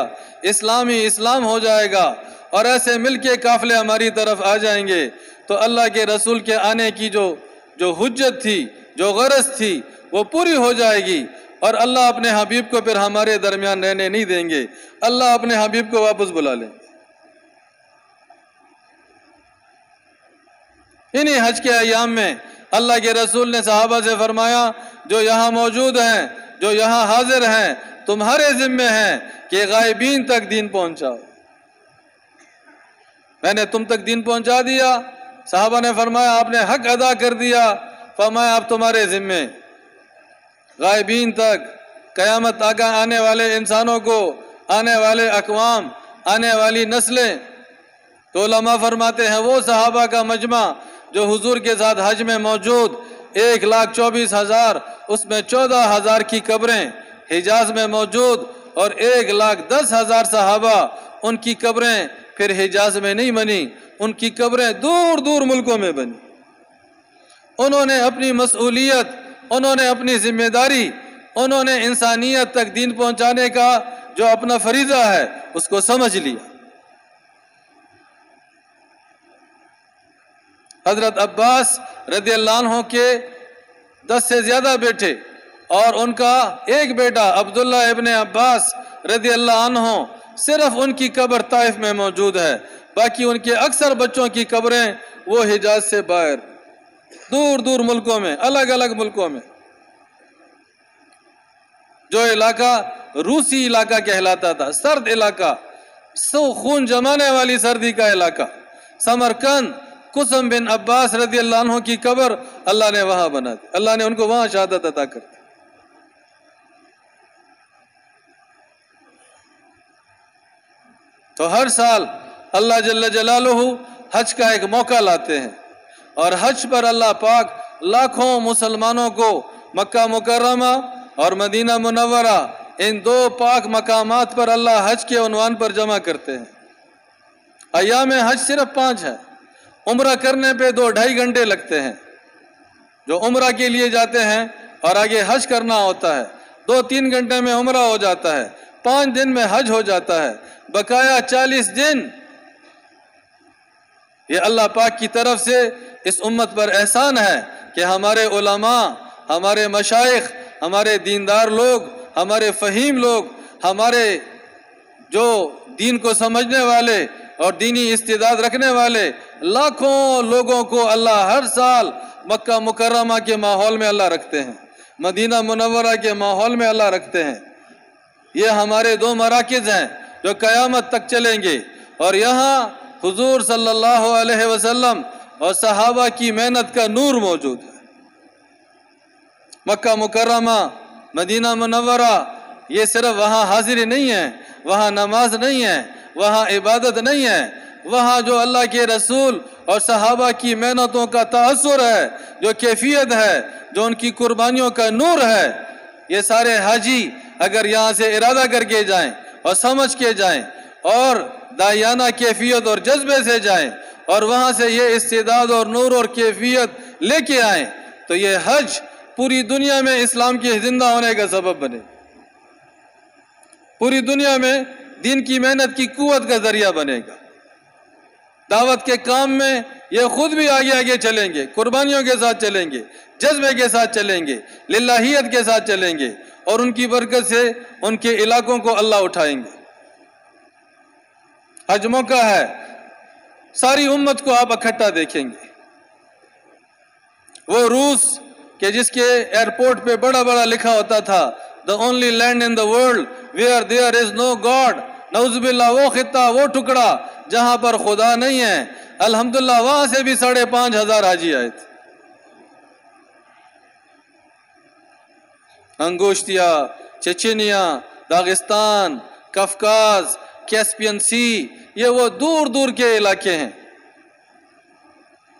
اسلام ہی اسلام ہو جائے گا، اور ایسے مل کے قافلے ہماری طرف آ جائیں گے، تو اللہ کے رسول کے آنے کی جو حجت تھی، جو غرض تھی، وہ پوری ہو جائے گی، اور اللہ اپنے حبیب کو پھر ہمارے درمیان رہنے نہیں دیں گے، اللہ اپنے حبیب کو واپس بلا لیں گے۔ انہی حج کے ایام میں اللہ کے رسول نے صحابہ سے فرمایا، جو یہاں موجود ہیں، جو یہاں حاضر ہیں، تمہارے ذمے ہیں کہ غائبین تک دین پہنچاؤ۔ میں نے تم تک دین پہنچا دیا۔ صحابہ نے فرمایا آپ نے حق ادا کر دیا۔ فرمایا آپ تمہارے ذمے، غائبین تک، قیامت آگے آنے والے انسانوں کو، آنے والے اقوام، آنے والی نسلیں۔ تو علماء فرماتے ہیں وہ صحابہ کا مجمع جو حضور کے ساتھ حج میں موجود 1,24,000، اس میں 14,000 کی قبریں حجاز میں موجود، اور 1,10,000 صحابہ، ان کی قبریں پھر حجاز میں نہیں بنی، ان کی قبریں دور دور ملکوں میں بنی۔ انہوں نے اپنی مسئولیت، انہوں نے اپنی ذمہ داری، انہوں نے انسانیت تک دین پہنچانے کا جو اپنا فریضہ ہے اس کو سمجھ لیا۔ حضرت عباس رضی اللہ عنہ کے 10 سے زیادہ بیٹے، اور ان کا ایک بیٹا عبداللہ ابن عباس رضی اللہ عنہ، صرف ان کی قبر طائف میں موجود ہے، باقی ان کے اکثر بچوں کی قبریں وہ حجاز سے باہر دور دور ملکوں میں، الگ الگ ملکوں میں۔ جو علاقہ روسی علاقہ کہلاتا تھا، سرد علاقہ، خون جمانے والی سردی کا علاقہ، سمرقند، قسم بن عباس رضی اللہ عنہ کی قبر اللہ نے وہاں بنا دی، اللہ نے ان کو وہاں شہادت عطا کر دی۔ تو ہر سال اللہ جل جلالہ حج کا ایک موقع لاتے ہیں، اور حج پر اللہ پاک لاکھوں مسلمانوں کو مکہ مکرمہ اور مدینہ منورہ ان دو پاک مقامات پر اللہ حج کے عنوان پر جمع کرتے ہیں۔ ایام حج صرف 5 ہے، عمرہ کرنے پہ 2-2.5 گھنٹے لگتے ہیں، جو عمرہ کے لیے جاتے ہیں اور آگے حج کرنا ہوتا ہے 2-3 گھنٹے میں عمرہ ہو جاتا ہے، 5 دن میں حج ہو جاتا ہے، بقایا 40 دن۔ یہ اللہ پاک کی طرف سے اس امت پر احسان ہے کہ ہمارے علماء، ہمارے مشائخ، ہمارے دیندار لوگ، ہمارے فہیم لوگ، ہمارے جو دین کو سمجھنے والے اور دینی استعداد رکھنے والے لاکھوں لوگوں کو اللہ ہر سال مکہ مکرمہ کے ماحول میں اللہ رکھتے ہیں، مدینہ منورہ کے ماحول میں اللہ رکھتے ہیں۔ یہ ہمارے 2 مراکز ہیں جو قیامت تک چلیں گے، اور یہاں حضور صلی اللہ علیہ وسلم اور صحابہ کی محنت کا نور موجود ہے۔ مکہ مکرمہ، مدینہ منورہ، یہ صرف وہاں حاضری نہیں ہے، وہاں نماز نہیں ہے، وہاں عبادت نہیں ہے، وہاں جو اللہ کے رسول اور صحابہ کی محنتوں کا تاثر ہے، جو کیفیت ہے، جو ان کی قربانیوں کا نور ہے، یہ سارے حاجی اگر یہاں سے ارادہ کر کے جائیں اور سمجھ کے جائیں اور داعیانہ کیفیت اور جذبے سے جائیں اور وہاں سے یہ استعداد اور نور اور کیفیت لے کے آئیں، تو یہ حج پوری دنیا میں اسلام کے زندہ ہونے کا سبب بنے، پوری دنیا میں دین کی محنت کی قوت کا ذریعہ بنے گا۔ دعوت کے کام میں یہ خود بھی آگے آگے چلیں گے، قربانیوں کے ساتھ چلیں گے، جذبے کے ساتھ چلیں گے، للہیت کے ساتھ چلیں گے، اور ان کی برکت سے ان کے علاقوں کو اللہ اٹھائیں گے۔ حج موقع ہے، ساری امت کو آپ اکٹھا دیکھیں گے۔ وہ روس کہ جس کے ایئرپورٹ پہ بڑا بڑا لکھا ہوتا تھا the only land in the world where there is no God، نعوذ باللہ، وہ خطہ، وہ ٹکڑا جہاں پر خدا نہیں ہے، الحمدللہ وہاں سے بھی 5,500 حاجی آئے تھے۔ انگوشتیا، چچینیا، داغستان، کفکاز، کیسپین سی، یہ وہ دور دور کے علاقے ہیں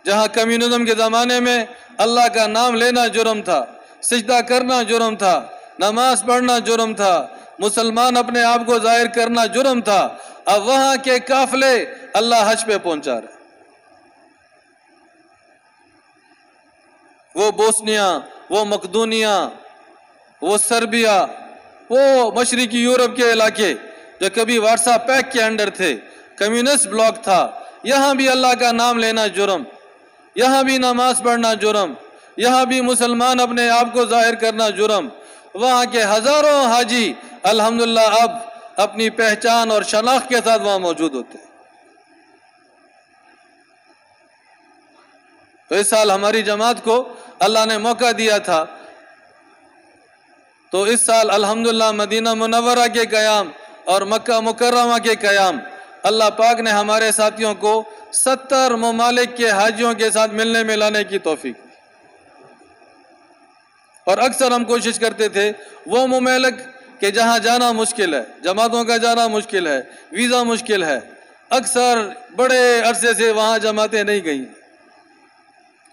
جہاں کمیونزم کے زمانے میں اللہ کا نام لینا جرم تھا، سجدہ کرنا جرم تھا، نماز پڑھنا جرم تھا، مسلمان اپنے آپ کو ظاہر کرنا جرم تھا۔ اب وہاں کے قافلے اللہ حج پہ پہنچا رہے، وہ بوسنیا، وہ مقدونیہ، وہ سربیا، وہ مشرقی یورپ کے علاقے جو کبھی وارسا پیک کے انڈر تھے، کمیونسٹ بلاک تھا، یہاں بھی اللہ کا نام لینا جرم، یہاں بھی نماز پڑھنا جرم، یہاں بھی مسلمان اپنے آپ کو ظاہر کرنا جرم۔ وہاں کے ہزاروں حاجی الحمدللہ اب اپنی پہچان اور شناخت کے ساتھ وہاں موجود ہوتے ہیں۔ تو اس سال ہماری جماعت کو اللہ نے موقع دیا تھا، تو اس سال الحمدللہ مدینہ منورہ کے قیام اور مکہ مکرمہ کے قیام، اللہ پاک نے ہمارے ساتھیوں کو 70 ممالک کے حاجیوں کے ساتھ ملنے ملانے کی توفیق دی۔ اور اکثر ہم کوشش کرتے تھے وہ ممالک کہ جہاں جانا مشکل ہے، جماعتوں کا جانا مشکل ہے، ویزا مشکل ہے، اکثر بڑے عرصے سے وہاں جماعتیں نہیں گئیں۔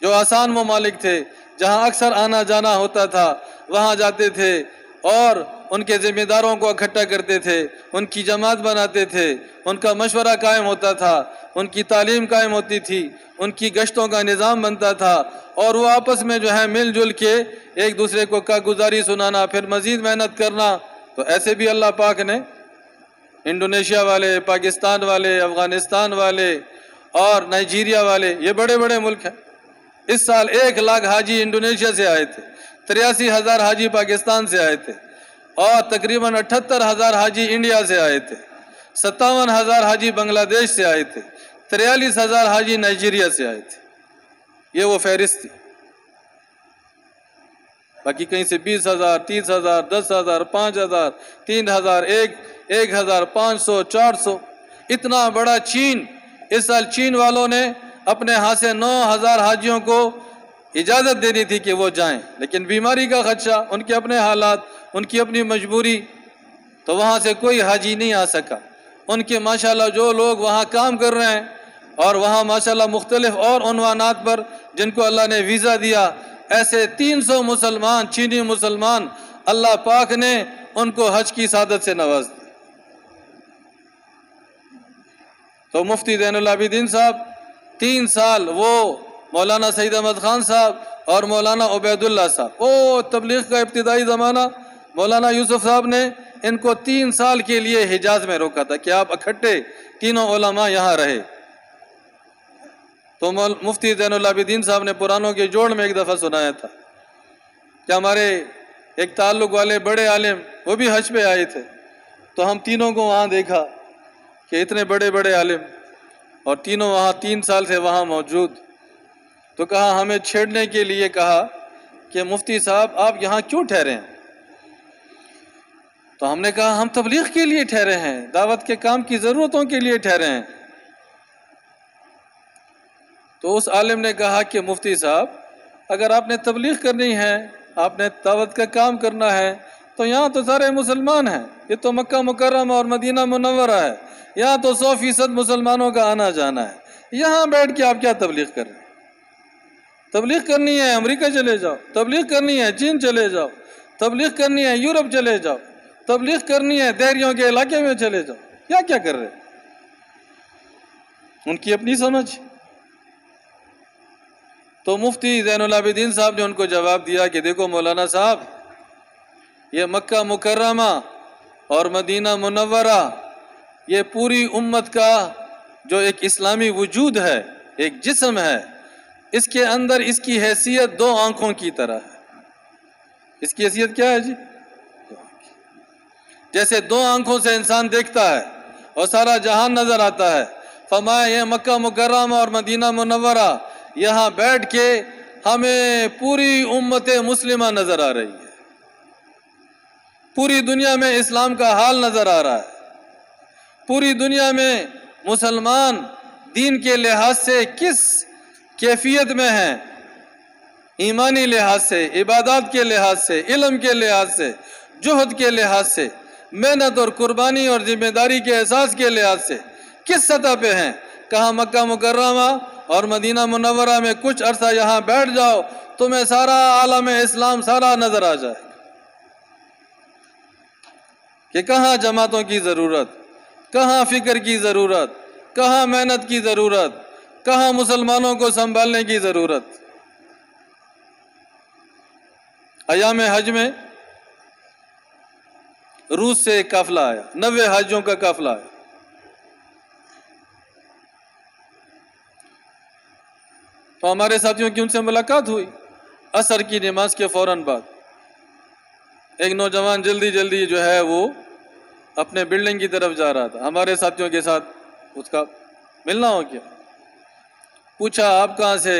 جو آسان ممالک تھے جہاں اکثر آنا جانا ہوتا تھا وہاں جاتے تھے اور ان کے ذمہ داروں کو اکٹھا کرتے تھے، ان کی جماعت بناتے تھے، ان کا مشورہ قائم ہوتا تھا، ان کی تعلیم قائم ہوتی تھی، ان کی گشتوں کا نظام بنتا تھا، اور وہ آپس میں جو ہے مل جل کے ایک دوسرے کو کارگزاری سنانا، پھر مزید محنت کرنا۔ تو ایسے بھی اللہ پاک نے انڈونیشیا والے، پاکستان والے، افغانستان والے اور نائجیریا والے، یہ بڑے بڑے ملک ہیں۔ اس سال 1 لاکھ حاجی انڈونیشیا سے آئے تھے، 83,000 حاجی پاکستان سے آئے تھے، اور تقریباً 78,000 حاجی انڈیا سے آئے تھے، 57,000 حاجی بنگلہ دیش سے آئے تھے، 43,000 حاجی نائجیریا سے آئے تھے۔ یہ وہ فہرست تھی۔ باقی کہیں سے 20,000، 30,000، 10,000، 5,000، 3,000، 1,500، 400، اتنا بڑا چین۔ اس سال چین والوں نے اپنے ہاتھ سے 9,000 حاجیوں کو اجازت دینی تھی کہ وہ جائیں، لیکن بیماری کا خدشہ، ان کے اپنے حالات، ان کی اپنی مجبوری، تو وہاں سے کوئی حاجی نہیں آ سکا۔ ان کے ماشاءاللہ جو لوگ وہاں کام کر رہے ہیں اور وہاں ماشاءاللہ مختلف اور عنوانات پر جن کو اللہ نے ویزا دیا، ایسے 300 مسلمان، چینی مسلمان، اللہ پاک نے ان کو حج کی سعادت سے نواز دیا۔ تو مفتی زین العابدین صاحب 3 سال، وہ مولانا سعید احمد خان صاحب اور مولانا عبید اللہ صاحب، وہ تبلیغ کا ابتدائی زمانہ، مولانا یوسف صاحب نے ان کو 3 سال کے لیے حجاز میں روکا تھا کہ آپ اکٹھے تینوں علماء یہاں رہے۔ تو مفتی زین العابدین صاحب نے پرانوں کے جوڑ میں ایک دفعہ سنایا تھا کہ ہمارے ایک تعلق والے بڑے عالم وہ بھی حج پہ آئے تھے، تو ہم تینوں کو وہاں دیکھا کہ اتنے بڑے بڑے عالم اور تینوں وہاں 3 سال سے وہاں موجود، تو کہا ہمیں چھیڑنے کے لیے کہا کہ مفتی صاحب آپ یہاں کیوں ٹھہرے ہیں؟ تو ہم نے کہا ہم تبلیغ کے لیے ٹھہرے ہیں، دعوت کے کام کی ضرورتوں کے لیے ٹھہرے ہیں۔ تو اس عالم نے کہا کہ مفتی صاحب اگر آپ نے تبلیغ کرنی ہے، آپ نے دعوت کا کام کرنا ہے، تو یہاں تو سارے مسلمان ہیں، یہ تو مکہ مکرمہ اور مدینہ منورہ ہے، یہاں تو 100% مسلمانوں کا آنا جانا ہے، یہاں بیٹھ کے آپ کیا تبلیغ کر رہے ہیں؟ تبلیغ کرنی ہے امریکہ چلے جاؤ، تبلیغ کرنی ہے چین چلے جاؤ، تبلیغ کرنی ہے یورپ چلے جاؤ، تبلیغ کرنی ہے دہریوں کے علاقے میں چلے جاؤ، کیا کر رہے؟ ان کی اپنی سمجھ۔ تو مفتی زین العابدین صاحب نے ان کو جواب دیا کہ دیکھو مولانا صاحب، یہ مکہ مکرمہ اور مدینہ منورہ یہ پوری امت کا جو ایک اسلامی وجود ہے، ایک جسم ہے، اس کے اندر اس کی حیثیت 2 آنکھوں کی طرح ہے۔ اس کی حیثیت کیا ہے جی؟ جیسے 2 آنکھوں سے انسان دیکھتا ہے اور سارا جہان نظر آتا ہے، فرمایا یہ مکہ مکرمہ اور مدینہ منورہ یہاں بیٹھ کے ہمیں پوری امت مسلمہ نظر آ رہی ہے، پوری دنیا میں اسلام کا حال نظر آ رہا ہے، پوری دنیا میں مسلمان دین کے لحاظ سے کس کیفیت میں ہیں، ایمانی لحاظ سے، عبادات کے لحاظ سے، علم کے لحاظ سے، جہد کے لحاظ سے، محنت اور قربانی اور ذمہ داری کے احساس کے لحاظ سے کس سطح پہ ہیں۔ کہا مکہ مکرمہ اور مدینہ منورہ میں کچھ عرصہ یہاں بیٹھ جاؤ، تمہیں سارا عالم اسلام سارا نظر آ جائے کہ کہاں جماعتوں کی ضرورت، کہاں فکر کی ضرورت، کہاں محنت کی ضرورت، کہاں مسلمانوں کو سنبھالنے کی ضرورت۔ ایام حج میں روس سے ایک قافلہ آیا، 90 حاجیوں کا قافلہ آیا۔ تو ہمارے ساتھیوں کی ان سے ملاقات ہوئی عصر کی نماز کے فوراً بعد۔ ایک نوجوان جلدی جو ہے وہ اپنے بلڈنگ کی طرف جا رہا تھا، ہمارے ساتھیوں کے ساتھ اس کا ملنا ہو گیا۔ پوچھا آپ کہاں سے؟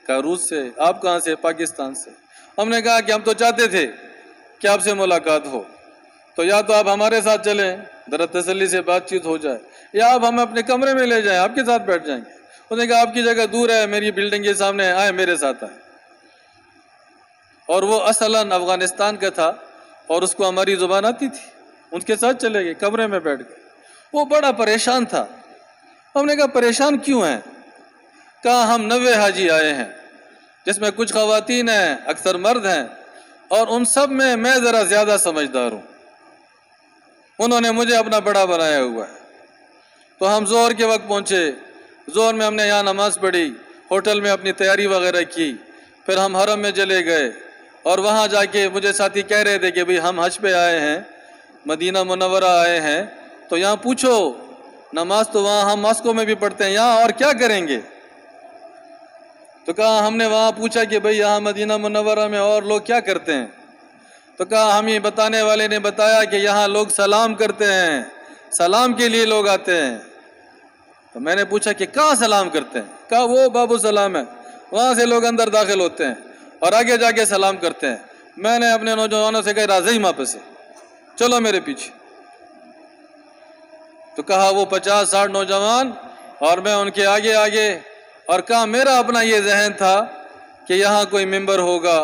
کہا روس سے۔ آپ کہاں سے؟ پاکستان سے۔ ہم نے کہا کہ ہم تو چاہتے تھے کہ آپ سے ملاقات ہو، تو یا تو آپ ہمارے ساتھ چلیں، ذرا تسلی سے بات چیت ہو جائے، یا آپ ہمیں اپنے کمرے میں لے جائیں، آپ کے ساتھ بیٹھ جائیں گے۔ انہوں نے کہا آپ کی جگہ دور ہے، میری بلڈنگ کے سامنے آئے، میرے ساتھ آئے۔ اور وہ اصلاً افغانستان کا تھا اور اس کو ہماری زبان آتی تھی، ان کے ساتھ چلے گئے، کمرے میں بیٹھ گئے۔ وہ بڑا پریشان تھا۔ ہم نے کہا پریشان کیوں ہیں؟ کہا ہم 90 حاجی آئے ہیں، جس میں کچھ خواتین ہیں، اکثر مرد ہیں، اور ان سب میں ذرا زیادہ سمجھدار ہوں، انہوں نے مجھے اپنا بڑا بنایا ہوا ہے۔ تو ہم ظہر کے وقت پہنچے، ظہر میں ہم نے یہاں نماز پڑھی، ہوٹل میں اپنی تیاری وغیرہ کی، پھر ہم حرم میں چلے گئے، اور وہاں جا کے مجھے ساتھی کہہ رہے تھے کہ بھئی ہم حج پہ آئے ہیں، مدینہ منورہ آئے ہیں، تو یہاں پوچھو نماز تو وہاں ہم ماسکو میں بھی پڑھتے ہیں، یہاں اور کیا کریں گے؟ تو کہا ہم نے وہاں پوچھا کہ بھئی یہاں مدینہ منورہ میں اور لوگ کیا کرتے ہیں؟ تو کہا ہمیں بتانے والے نے بتایا کہ یہاں لوگ سلام کرتے ہیں، سلام کے لیے لوگ آتے ہیں۔ تو میں نے پوچھا کہ کہاں سلام کرتے ہیں؟ کہا وہ باب السلام ہے، وہاں سے لوگ اندر داخل ہوتے ہیں اور آگے جا کے سلام کرتے ہیں۔ میں نے اپنے نوجوانوں سے کہا راضی ماں پہ سے چلو میرے پیچھے۔ تو کہا وہ 50-60 نوجوان اور میں ان کے آگے آگے اور کہا میرا اپنا یہ ذہن تھا کہ یہاں کوئی ممبر ہوگا،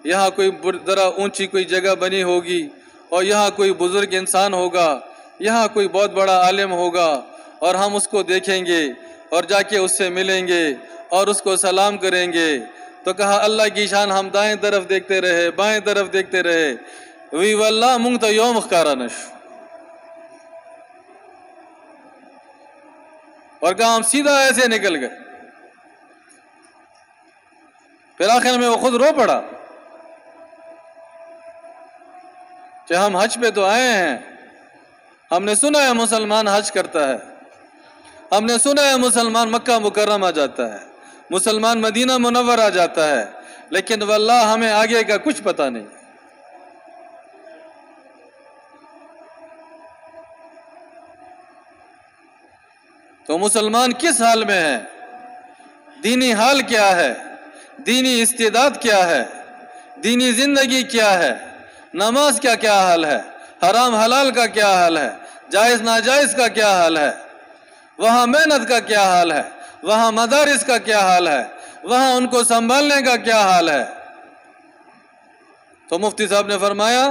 یہاں کوئی ذرا اونچی کوئی جگہ بنی ہوگی، اور یہاں کوئی بزرگ انسان ہوگا، یہاں کوئی بہت بڑا عالم ہوگا، اور ہم اس کو دیکھیں گے اور جا کے اس سے ملیں گے اور اس کو سلام کریں گے۔ تو کہا اللہ کی شان، ہم دائیں طرف دیکھتے رہے، بائیں طرف دیکھتے رہے، وی واللہ منگ تو یوم کارانش، اور کہا ہم سیدھا ایسے نکل گئے۔ پھر آخر میں وہ خود رو پڑا کہ ہم حج پہ تو آئے ہیں، ہم نے سنا ہے مسلمان حج کرتا ہے، ہم نے سنا ہے مسلمان مکہ مکرمہ جاتا ہے، مسلمان مدینہ منورہ جاتا ہے، لیکن واللہ ہمیں آگے کا کچھ پتہ نہیں۔ تو مسلمان کس حال میں ہے، دینی حال کیا ہے، دینی استعداد کیا ہے، دینی زندگی کیا ہے، نماز کا کیا حال ہے، حرام حلال کا کیا حال ہے، جائز ناجائز کا کیا حال ہے، وہاں محنت کا کیا حال ہے، وہاں مدارس کا کیا حال ہے، وہاں ان کو سنبھالنے کا کیا حال ہے۔ تو مفتی صاحب نے فرمایا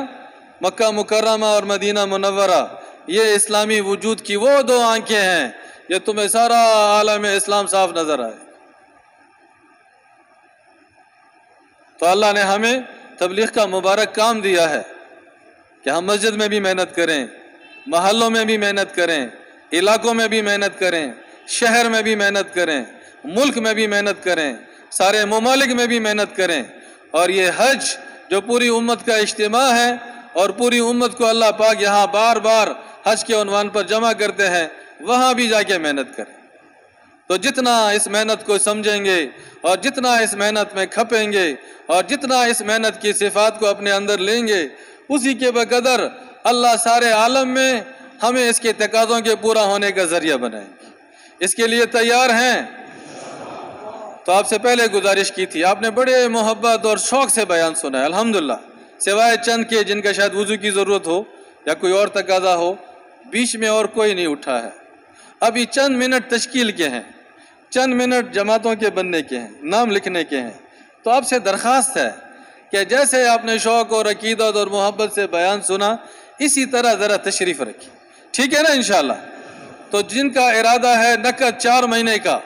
مکہ مکرمہ اور مدینہ منورہ یہ اسلامی وجود کی وہ دو آنکھیں ہیں کہ تمہیں سارا عالم اسلام صاف نظر آئے۔ تو اللہ نے ہمیں تبلیغ کا مبارک کام دیا ہے کہ ہم مسجد میں بھی محنت کریں، محلوں میں بھی محنت کریں، علاقوں میں بھی محنت کریں، شہر میں بھی محنت کریں، ملک میں بھی محنت کریں، سارے ممالک میں بھی محنت کریں، اور یہ حج جو پوری امت کا اجتماع ہے اور پوری امت کو اللہ پاک یہاں بار بار حج کے عنوان پر جمع کرتے ہیں، وہاں بھی جا کے محنت کریں۔ تو جتنا اس محنت کو سمجھیں گے اور جتنا اس محنت میں کھپیں گے اور جتنا اس محنت کی صفات کو اپنے اندر لیں گے، اسی کے بقدر اللہ سارے عالم میں ہمیں اس کے تقاضوں کے پورا ہونے کا ذریعہ بنائیں گے۔ اس کے لیے تیار ہیں؟ تو آپ سے پہلے گزارش کی تھی، آپ نے بڑے محبت اور شوق سے بیان سنا ہے الحمدللہ، سوائے چند کے جن کا شاید وضو کی ضرورت ہو یا کوئی اور تقاضا ہو، بیچ میں اور کوئی نہیں اٹھا ہے۔ ابھی چند منٹ تشکیل کے ہیں، چند منٹ جماعتوں کے بننے کے ہیں، نام لکھنے کے ہیں۔ تو آپ سے درخواست ہے کہ جیسے آپ نے شوق اور عقیدت اور محبت سے بیان سنا، اسی طرح ذرا تشریف رکھیں، ٹھیک ہے نا انشاءاللہ؟ تو جن کا ارادہ ہے نقد 4 مہینے کا